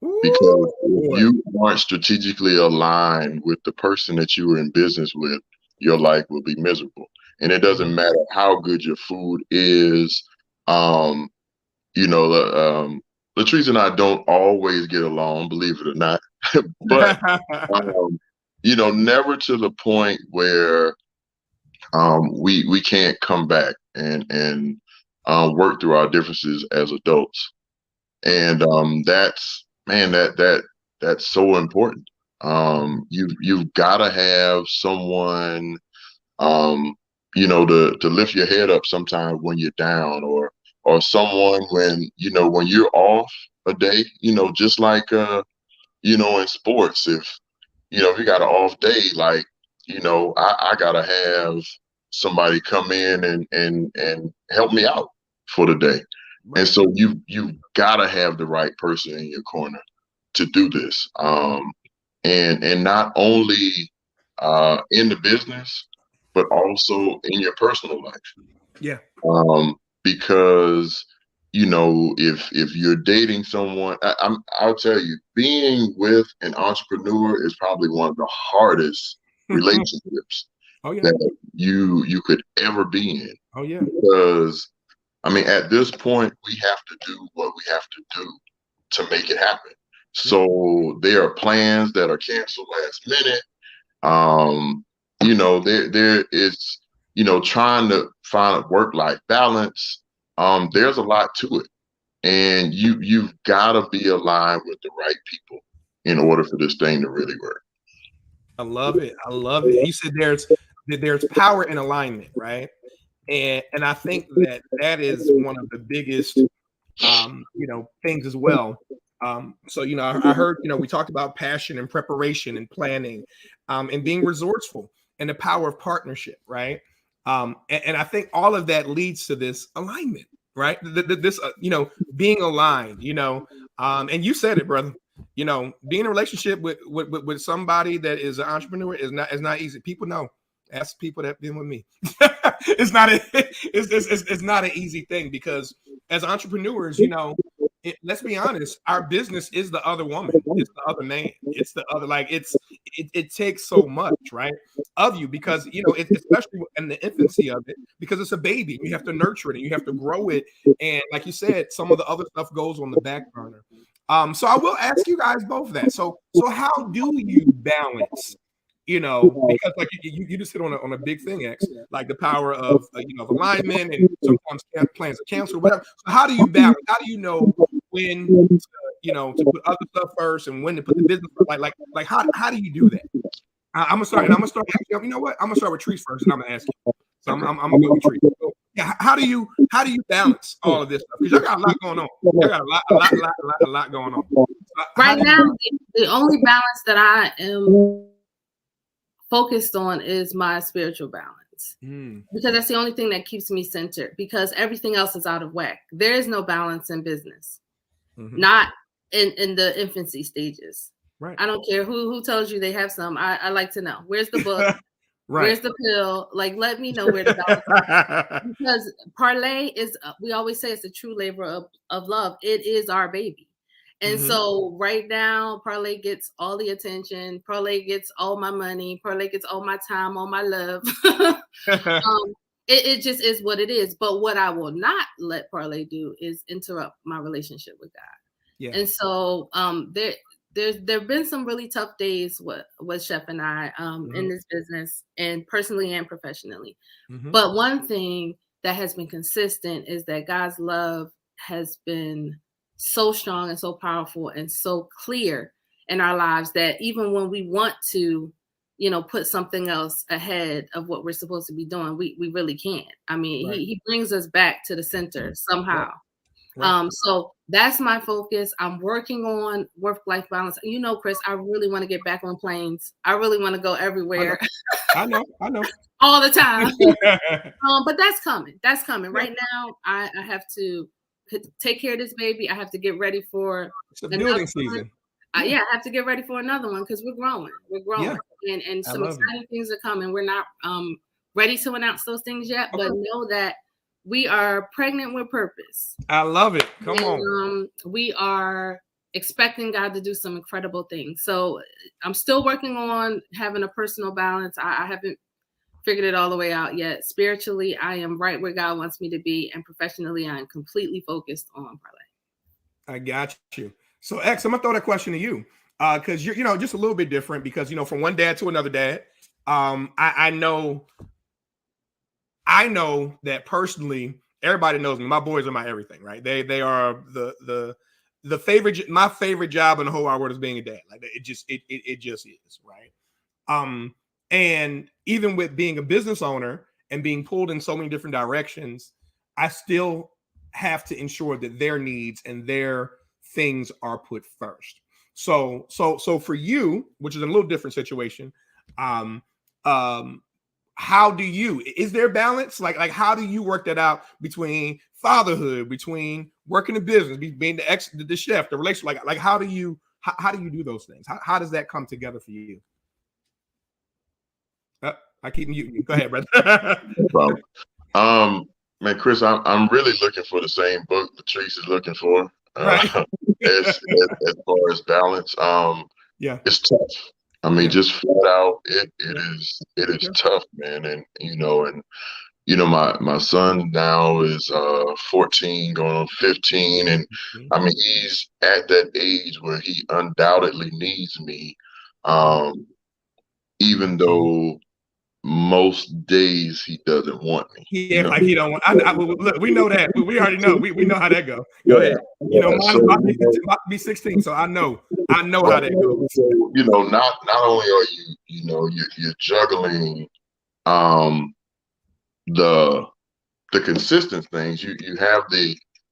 Because if you aren't strategically aligned with the person that you are in business with, your life will be miserable. And it doesn't matter how good your food is. You know, Latrice and I don't always get along, believe it or not. But you know, never to the point where we can't come back and work through our differences as adults. And that's so important. You've got to have someone you know, to lift your head up sometimes when you're down, or someone when you're off a day, you know, just like you know, in sports, if you got an off day, like, you know, I gotta have somebody come in and help me out for the day. And so you've gotta have the right person in your corner to do this. And not only in the business, but also in your personal life. Yeah. Because you know, if you're dating someone, I'll tell you, being with an entrepreneur is probably one of the hardest relationships that you could ever be in. Oh yeah. Because I mean, at this point, we have to do what we have to do to make it happen. So there are plans that are canceled last minute. You know, there is, you know, trying to find a work-life balance. There's a lot to it, and you've got to be aligned with the right people in order for this thing to really work. I love it. I love it. You said there's power in alignment, right? And I think that is one of the biggest you know, things as well. So you know, I heard, you know, we talked about passion and preparation and planning, and being resourceful, and the power of partnership, right? And I think all of that leads to this alignment, right? This you know, being aligned, you know, and you said it, brother. You know, being in a relationship with somebody that is an entrepreneur is not easy. People know. Ask people that have been with me. It's not an easy thing, because as entrepreneurs, you know, let's be honest, our business is the other woman, it's the other man, it's the other, like it takes so much, right, of you, because you know, especially in the infancy of it, because it's a baby, you have to nurture it and you have to grow it, and like you said, some of the other stuff goes on the back burner. So I will ask you guys both that. So how do you balance? You know, because like you just hit on a big thing, X, like the power of you know, of alignment, and sometimes plans are canceled, whatever. So how do you balance? How do you know when to, you know, to put other stuff first and when to put the business first? Like how do you do that? I'm gonna start. You know what? I'm gonna start with Trees first, and I'm gonna ask you. So I'm gonna go with Trees. So, yeah, how do you balance all of this stuff? Because y'all got a lot going on. Y'all got a lot going on. Right now, the only balance that I am focused on is my spiritual balance, because that's the only thing that keeps me centered, because everything else is out of whack. There is no balance in business, not in the infancy stages. Right. I don't care who tells you they have some. I like to know, where's the book? Right. Where's the pill? Like, let me know where the balance is. Because Parlay is, we always say it's a true labor of love. It is our baby. And so right now, Parlay gets all the attention. Parlay gets all my money. Parlay gets all my time, all my love. It just is what it is. But what I will not let Parlay do is interrupt my relationship with God. Yeah. And so there've been some really tough days with Chef and I in this business, and personally and professionally. But one thing that has been consistent is that God's love has been so strong and so powerful and so clear in our lives that even when we want to, put something else ahead of what we're supposed to be doing, we really can't. I mean, right. he brings us back to the center somehow. Right. So that's my focus. I'm working on work-life balance. Chris, I really want to get back on planes. I really want to go everywhere. I know. All the time. But that's coming. That's coming. Right now, I have to take care of this baby. I have to get ready for the building season. I have to get ready for another one because we're growing. And some exciting things are coming. We're not ready to announce those things yet, but know that we are pregnant with purpose. I love it. Come on. We are expecting God to do some incredible things. So I'm still working on having a personal balance. I haven't figured it all the way out yet. Spiritually, I am right where God wants me to be. And professionally, I am completely focused on Parlay. I got you. So X, I'm gonna throw that question to you. Because you're just a little bit different because, from one dad to another dad. I know that personally, everybody knows me. My boys are my everything, right? They are the favorite. My favorite job in the whole wide world is being a dad. Like it just is, right? And even with being a business owner and being pulled in so many different directions, I still have to ensure that their needs and their things are put first. So for you, which is a little different situation, how do you, is there balance? Like how do you work that out between fatherhood, between working in business, being the chef, the relationship? Like how do you do those things? How does that come together for you? I keep muting you. Go ahead, brother. No problem. Man, Chris, I'm really looking for the same book Latrice is looking for. Right. as far as balance. It's tough. I mean, just flat out, it is tough, man. And my son now is 14 going on 15, and I mean he's at that age where he undoubtedly needs me, even though most days he doesn't want me. Yeah, like he don't want. Look, we know that. We already know. We know how that goes. Go ahead. Mine's about to be 16, so I know how that goes. So, not only are you're juggling the consistent things. You have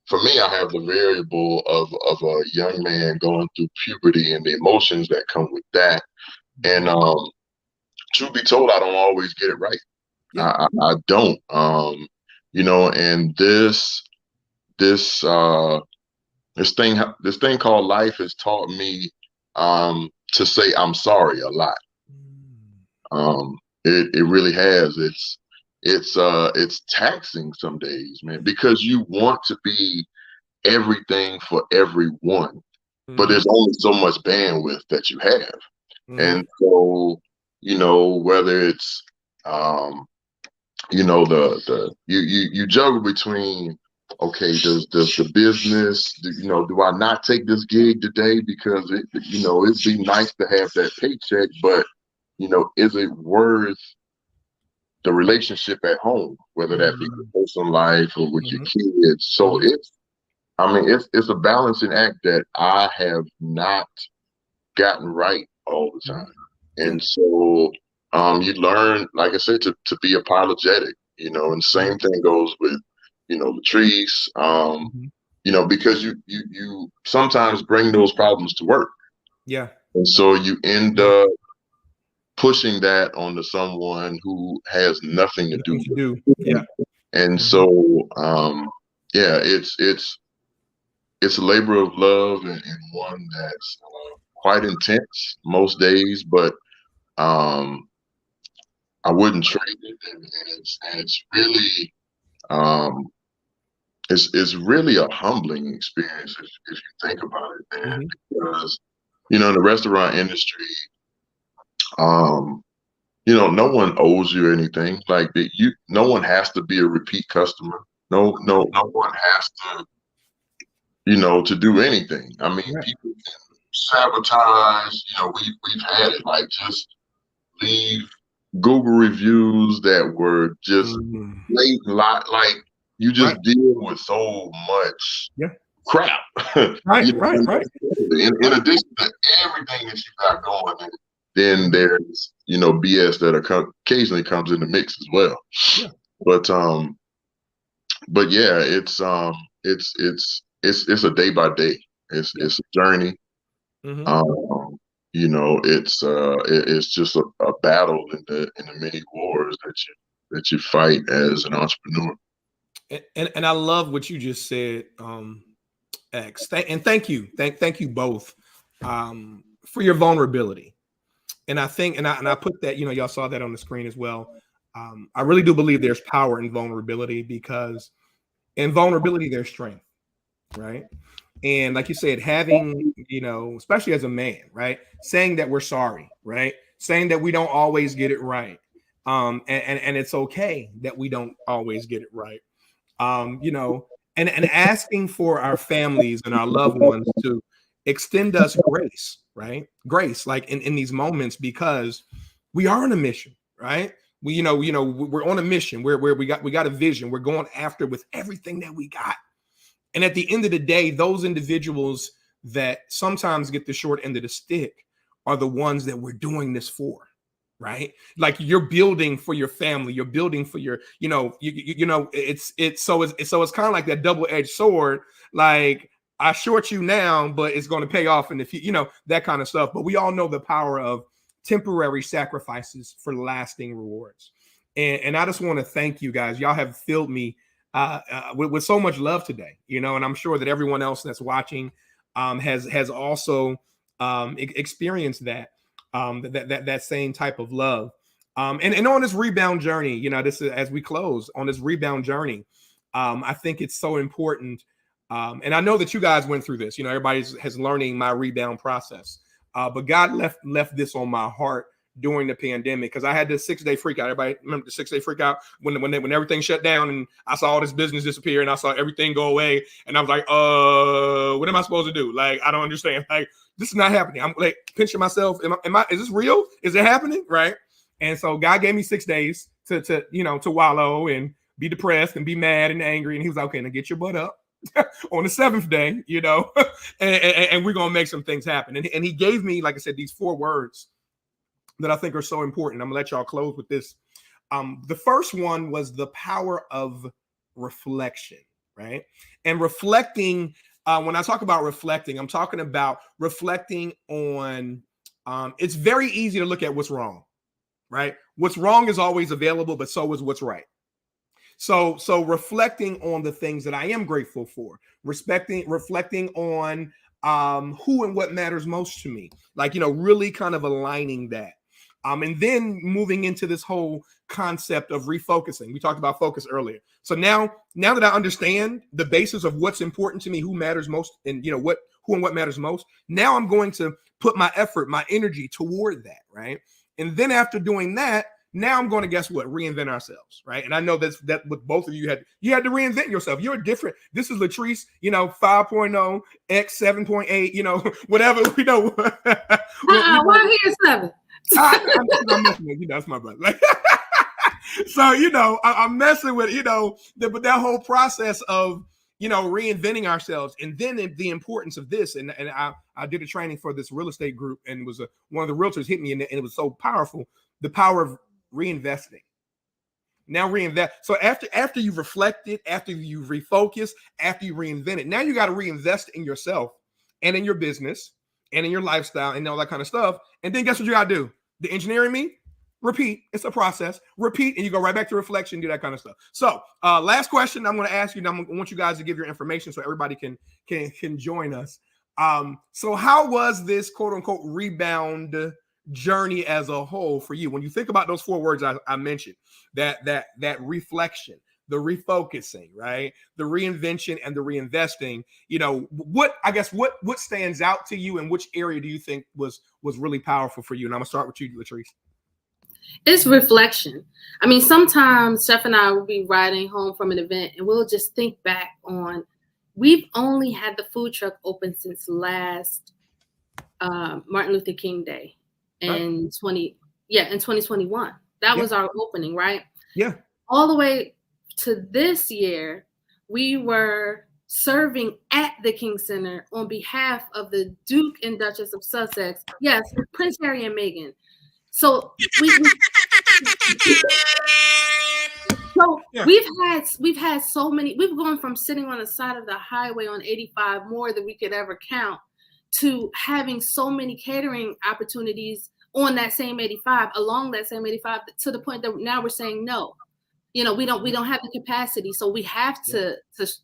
for me, I have the variable of a young man going through puberty and the emotions that come with that. And truth be told, I don't always get it right. Yeah. I don't. And this thing called life has taught me to say I'm sorry a lot. It really has. It's taxing some days, man, because you want to be everything for everyone, but there's only so much bandwidth that you have. And so, whether it's, you juggle between, okay, does the business, do I not take this gig today because it'd be nice to have that paycheck, but, is it worth the relationship at home, whether that be your personal life or with your kids? So it's a balancing act that I have not gotten right all the time. And so you learn, like I said, to be apologetic, and same thing goes with, Latrice, because you sometimes bring those problems to work. Yeah. And so you end up pushing that onto someone who has nothing to do Nothing to with do. it. Yeah. And so, yeah, it's a labor of love, and one that's quite intense most days, but I wouldn't trade it, and it's really um, it's really a humbling experience if you think about it, man. Because in the restaurant industry, um, no one owes you anything. Like no one has to be a repeat customer. No one has to, to do anything. I mean, Right. people can sabotage. We've had it. Like, just leave Google reviews that were just blatant like you just Right. deal with so much crap. Right. In Right. addition to everything that you got going, then there's BS that occasionally comes in the mix as well. Yeah. But yeah, it's a day by day. It's a journey. It's just a battle in the many wars that you fight as an entrepreneur. And I love what you just said, X. And thank you both for your vulnerability. And I think, and I put that, y'all saw that on the screen as well. I really do believe there's power in vulnerability, because in vulnerability there's strength, right? And like you said, having, especially as a man, right, saying that we're sorry, right, saying that we don't always get it right, and it's okay that we don't always get it right, and asking for our families and our loved ones to extend us grace, right? Grace, like in these moments, because we are on a mission, right? We're on a mission where we got a vision. We're going after with everything that we got. And at the end of the day, those individuals that sometimes get the short end of the stick are the ones that we're doing this for, right? Like, you're building for your family, you're building for your, it's kind of like that double-edged sword. Like, I short you now, but it's going to pay off in the future, that kind of stuff. But we all know the power of temporary sacrifices for lasting rewards. And I just want to thank you guys. Y'all have filled me with so much love today, and I'm sure that everyone else that's watching has also experienced that same type of love. And on this rebound journey, this is, as we close on this rebound journey, I think it's so important. And I know that you guys went through this, everybody has learning my rebound process. But God left this on my heart during the pandemic, because I had this 6-day freak out. Everybody remember the 6-day freak out when everything shut down and I saw all this business disappear and I saw everything go away, and I was like, what am I supposed to do? Like, I don't understand. Like, this is not happening. I'm like pinching myself. Is this real? Is it happening? Right? And so God gave me 6 days to wallow and be depressed and be mad and angry. And he was like, okay, now get your butt up on the 7th day, and we're gonna make some things happen. And he gave me, like I said, these 4 words that I think are so important. I'm gonna let y'all close with this. The first one was the power of reflection, right? And reflecting, when I talk about reflecting, I'm talking about reflecting on, it's very easy to look at what's wrong, right? What's wrong is always available, but so is what's right. So reflecting on the things that I am grateful for, reflecting on who and what matters most to me, like, really kind of aligning that. And then moving into this whole concept of refocusing. We talked about focus earlier. So now that I understand the basis of what's important to me, who matters most, and who and what matters most, now I'm going to put my effort, my energy toward that, right? And then after doing that, now I'm going to, guess what? Reinvent ourselves, right? And I know that with both of you had to reinvent yourself. You're different. This is Latrice, 5.0, X 7.8, whatever. Why here 7? I'm messing with that's my brother. So I'm messing with but that whole process of reinventing ourselves, and then the importance of this. And I did a training for this real estate group, and it was one of the realtors hit me, and it was so powerful. The power of reinvesting. Now reinvest. So after you've reflected, after you've refocused, after you reinvented, now you got to reinvest in yourself and in your business and in your lifestyle and all that kind of stuff. And then guess what you got to do? The engineering me, repeat. It's a process. Repeat, and you go right back to reflection, do that kind of stuff. So, last question I'm going to ask you. I want you guys to give your information so everybody can join us. So how was this quote unquote rebound journey as a whole for you? When you think about those 4 words I mentioned, that reflection, the refocusing, right? The reinvention and the reinvesting, what stands out to you, and which area do you think was really powerful for you? And I'm gonna start with you, Latrice. It's reflection. I mean, sometimes Chef and I will be riding home from an event and we'll just think back on, we've only had the food truck open since last Martin Luther King Day in 2021. That was our opening, right? Yeah. All the way to this year, we were serving at the King Center on behalf of the Duke and Duchess of Sussex. Yes, Prince Harry and Meghan. So we've had so many. We've gone from sitting on the side of the highway on 85 more than we could ever count, to having so many catering opportunities on that same 85, along that same 85, to the point that now we're saying no. We don't have the capacity, so we have to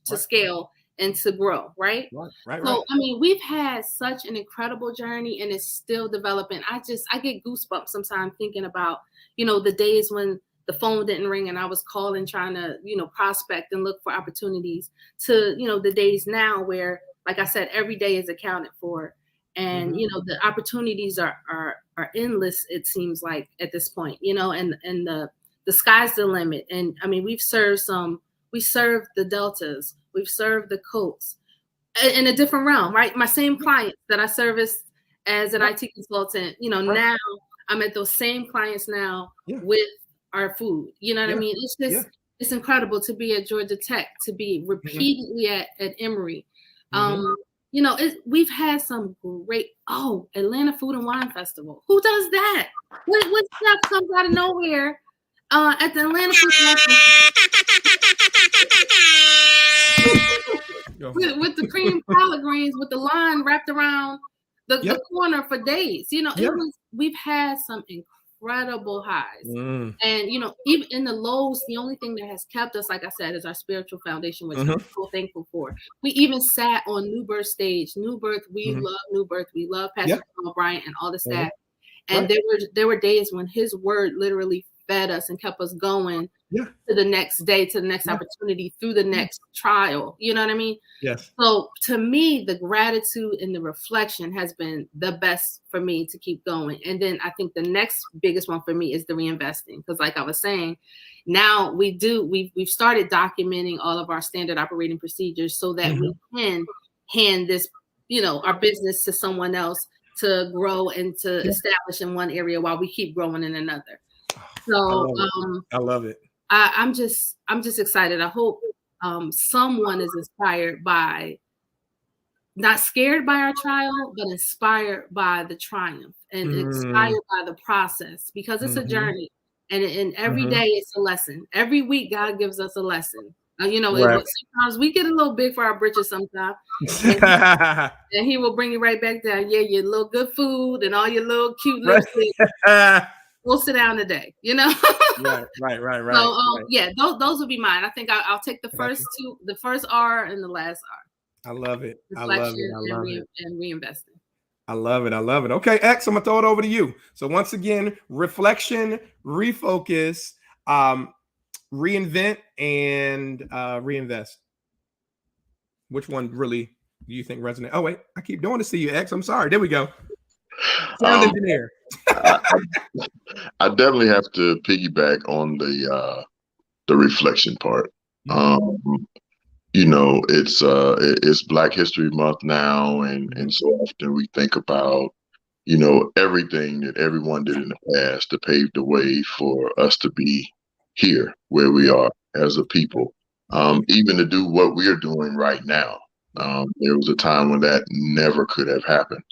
scale and to grow, right? Right. So, I mean, we've had such an incredible journey, and it's still developing. I get goosebumps sometimes thinking about, the days when the phone didn't ring and I was calling, trying to, prospect and look for opportunities, to, the days now where, like I said, every day is accounted for. And, the opportunities are endless, it seems like, at this point, and the sky's the limit. And I mean, we served the Deltas, we've served the Cokes in a different realm, right? My same clients that I serviced as an IT consultant, now I'm at those same clients now with our food. You know what I mean? It's just, it's incredible to be at Georgia Tech, to be repeatedly at Emory. We've had some great, Atlanta Food and Wine Festival. Who does that? What stuff comes out of nowhere at the Atlanta Food and Wine Festival with the cream collard greens, with the line wrapped around the corner for days. We've had some incredible highs. And, even in the lows, the only thing that has kept us, like I said, is our spiritual foundation, which I'm so thankful for. We even sat on New Birth stage. New Birth, we love New Birth. We love Pastor O'Brien and all the staff. And there were days when his word literally fed us and kept us going to the next day, to the next opportunity, through the next trial. You know what I mean? Yes. So to me, the gratitude and the reflection has been the best for me to keep going. And then I think the next biggest one for me is the reinvesting. Because like I was saying, now we've started documenting all of our standard operating procedures so that we can hand this, our business to someone else to grow and to establish in one area while we keep growing in another. So I love it. I'm just excited. I hope someone is inspired by, not scared by our trial, but inspired by the triumph and inspired by the process, because it's a journey, and every day it's a lesson. Every week God gives us a lesson. Sometimes we get a little big for our britches sometimes, and he will bring you right back down. Yeah, your little good food and all your little cute lipstick. We'll sit down today, Right. So, those would be mine. I think I'll take the first two, the first R and the last R. I love it. Reflection and reinvesting. I love it. Okay, X, I'm gonna throw it over to you. So once again, reflection, refocus, reinvent, and reinvest. Which one really do you think resonates? Oh wait, I keep doing this to you, X. I'm sorry. There we go. Sound engineer. I definitely have to piggyback on the reflection part. It's Black History Month now, and so often we think about everything that everyone did in the past to pave the way for us to be here where we are as a people, even to do what we're doing right now. There was a time when that never could have happened.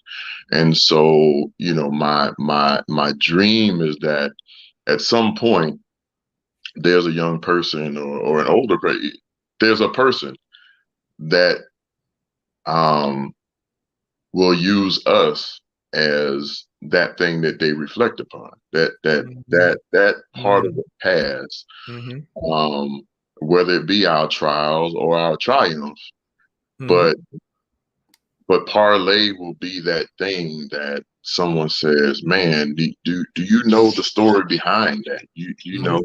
And so, my dream is that at some point there's a young person or an older person, there's a person that will use us as that thing that they reflect upon, that part of the past, whether it be our trials or our triumphs. But Parlay will be that thing that someone says, man, do you know the story behind that? You know,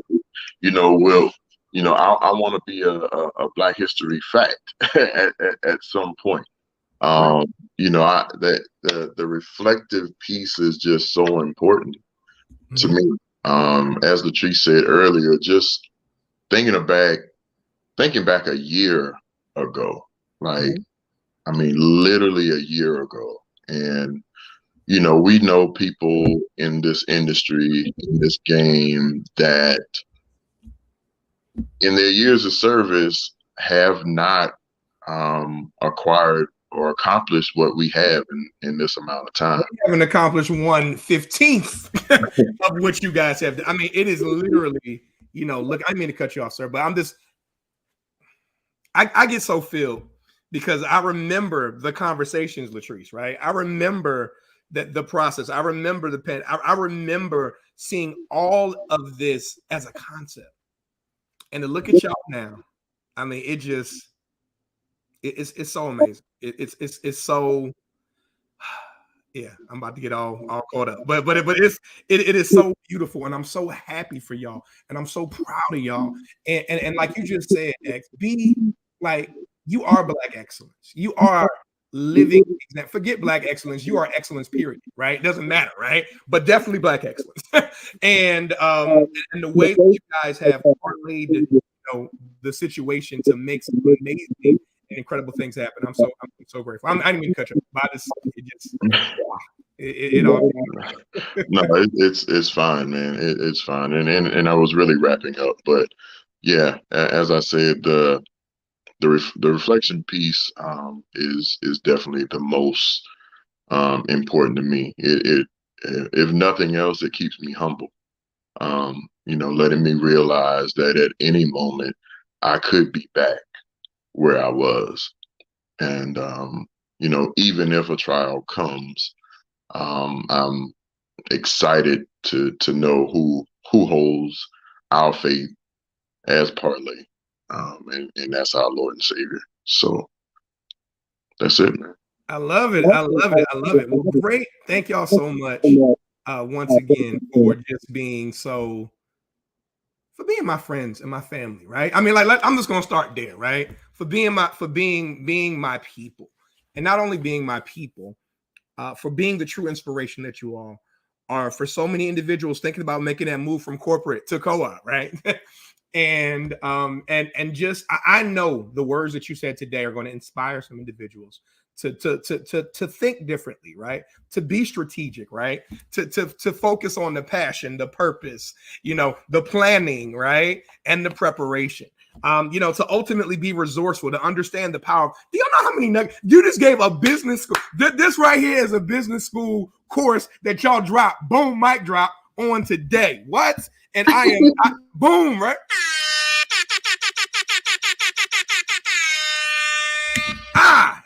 I want to be a Black History fact at some point. The reflective piece is just so important to me. As Latrice said earlier, just thinking back a year ago, like, I mean, literally a year ago. And, we know people in this industry, in this game, that in their years of service have not acquired or accomplished what we have in this amount of time. We haven't accomplished 1/15 of what you guys have. I mean, it is literally, look, I didn't mean to cut you off, sir, but I get so filled because I remember the conversations, Latrice, right? I remember the process. I remember the pen. I remember seeing all of this as a concept. And to look at y'all now, I mean, it's so amazing. It's so, yeah, I'm about to get all caught up, but it is so beautiful, and I'm so happy for y'all, and I'm so proud of y'all, and like you just said, X, be like, you are Black excellence. You are living. Forget Black excellence. You are excellence. Period. Right? It doesn't matter. Right? But definitely Black excellence. and the way that you guys have parlayed, the situation to make some amazing and incredible things happen. I'm so grateful. I didn't mean to cut you off. It all. No, it's fine, man. It's fine, and I was really wrapping up, but yeah, as I said, the reflection piece is definitely the most important to me. It if nothing else, it keeps me humble. Letting me realize that at any moment I could be back where I was, and even if a trial comes, I'm excited to know who holds our faith as Parlay. And that's our Lord and Savior. So that's it, man. I love it. I love it. I love it. Well, great. Thank y'all so much once again for just being for being my friends and my family, right? I mean, like I'm just gonna start there, right? For being my people, and not only being my people, for being the true inspiration that you all are for so many individuals thinking about making that move from corporate to co-op, right? And just I know the words that you said today are going to inspire some individuals to think differently, right? To be strategic, right? To focus on the passion, the purpose, the planning, right? And the preparation. To ultimately be resourceful, to understand the power. Do y'all know how many nuggets? You just gave a business school. This right here is a business school course that y'all dropped. Boom, mic drop on today. What? And boom, right?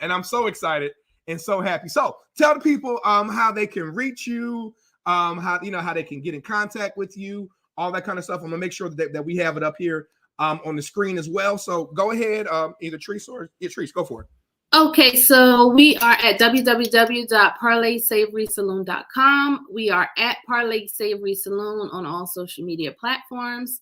And I'm so excited and so happy. So tell the people how they can reach you, how they can get in contact with you, all that kind of stuff. I'm gonna make sure that we have it up here on the screen as well. So go ahead, either Treese or Treese, go for it. Okay, so we are at www.parlaysavory.com. We are at Parlay Savory Saloon on all social media platforms.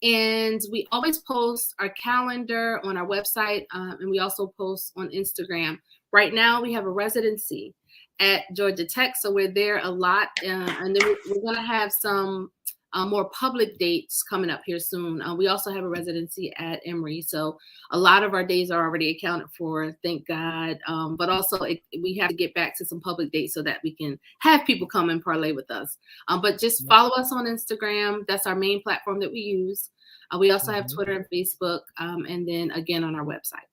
And we always post our calendar on our website, and we also post on Instagram. Right now, we have a residency at Georgia Tech, so we're there a lot. And then we're going to have some more public dates coming up here soon. We also have a residency at Emory, so a lot of our days are already accounted for, thank God. But also we have to get back to some public dates so that we can have people come and parlay with us. But just follow us on Instagram. That's our main platform that we use. We also have Twitter and Facebook, and then again on our website.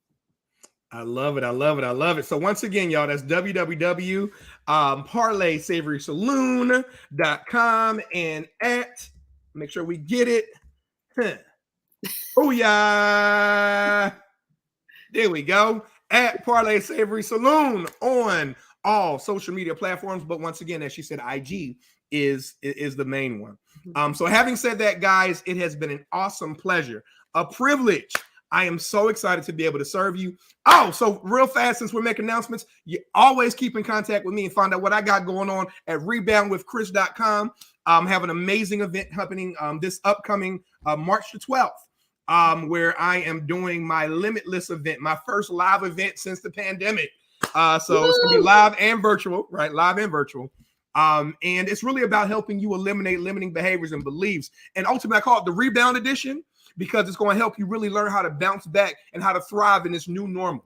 I love it. I love it. I love it. So once again, y'all, that's www.parlaysavory.com and make sure we get it. Oh yeah. There we go. At Parlay Savory Saloon on all social media platforms. But once again, as she said, IG is the main one. So having said that, guys, it has been an awesome pleasure, a privilege. I am so excited to be able to serve you. Oh, so real fast, since we're making announcements, you always keep in contact with me and find out what I got going on at reboundwithchris.com. Have an amazing event happening this upcoming March the 12th, where I am doing my Limitless event, my first live event since the pandemic. So it's going to be live and virtual, right? Live and virtual. And it's really about helping you eliminate limiting behaviors and beliefs. And ultimately, I call it the Rebound Edition, because it's going to help you really learn how to bounce back and how to thrive in this new normal.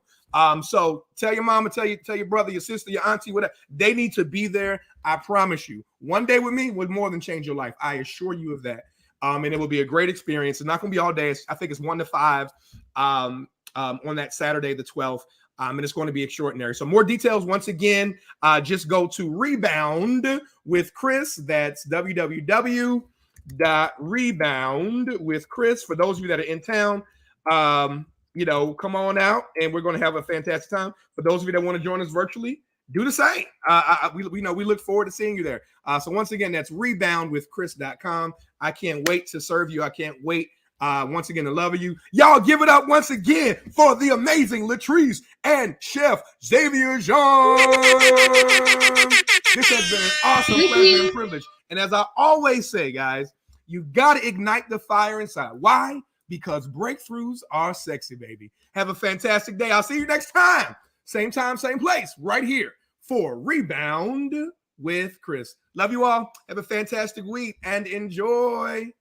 So tell your mama, tell your brother, your sister, your auntie, whatever. They need to be there. I promise you. One day with me would more than change your life. I assure you of that. And it will be a great experience. It's not going to be all day. I think it's 1 to 5 on that Saturday, the 12th. And it's going to be extraordinary. So more details, once again, just go to Rebound with Chris. That's www.rebound with Chris. For those of you that are in town, come on out, and we're going to have a fantastic time. For those of you that want to join us virtually, do the same. We look forward to seeing you there. So once again, that's reboundwithchris.com. I can't wait to serve you. I can't wait once again to love you. Y'all give it up once again for the amazing Latrice and Chef Xavier Jean. This has been an awesome pleasure and privilege. And as I always say, guys, you got to ignite the fire inside. Why? Because breakthroughs are sexy, baby. Have a fantastic day. I'll see you next time. Same time, same place, right here for Rebound with Chris. Love you all. Have a fantastic week and enjoy.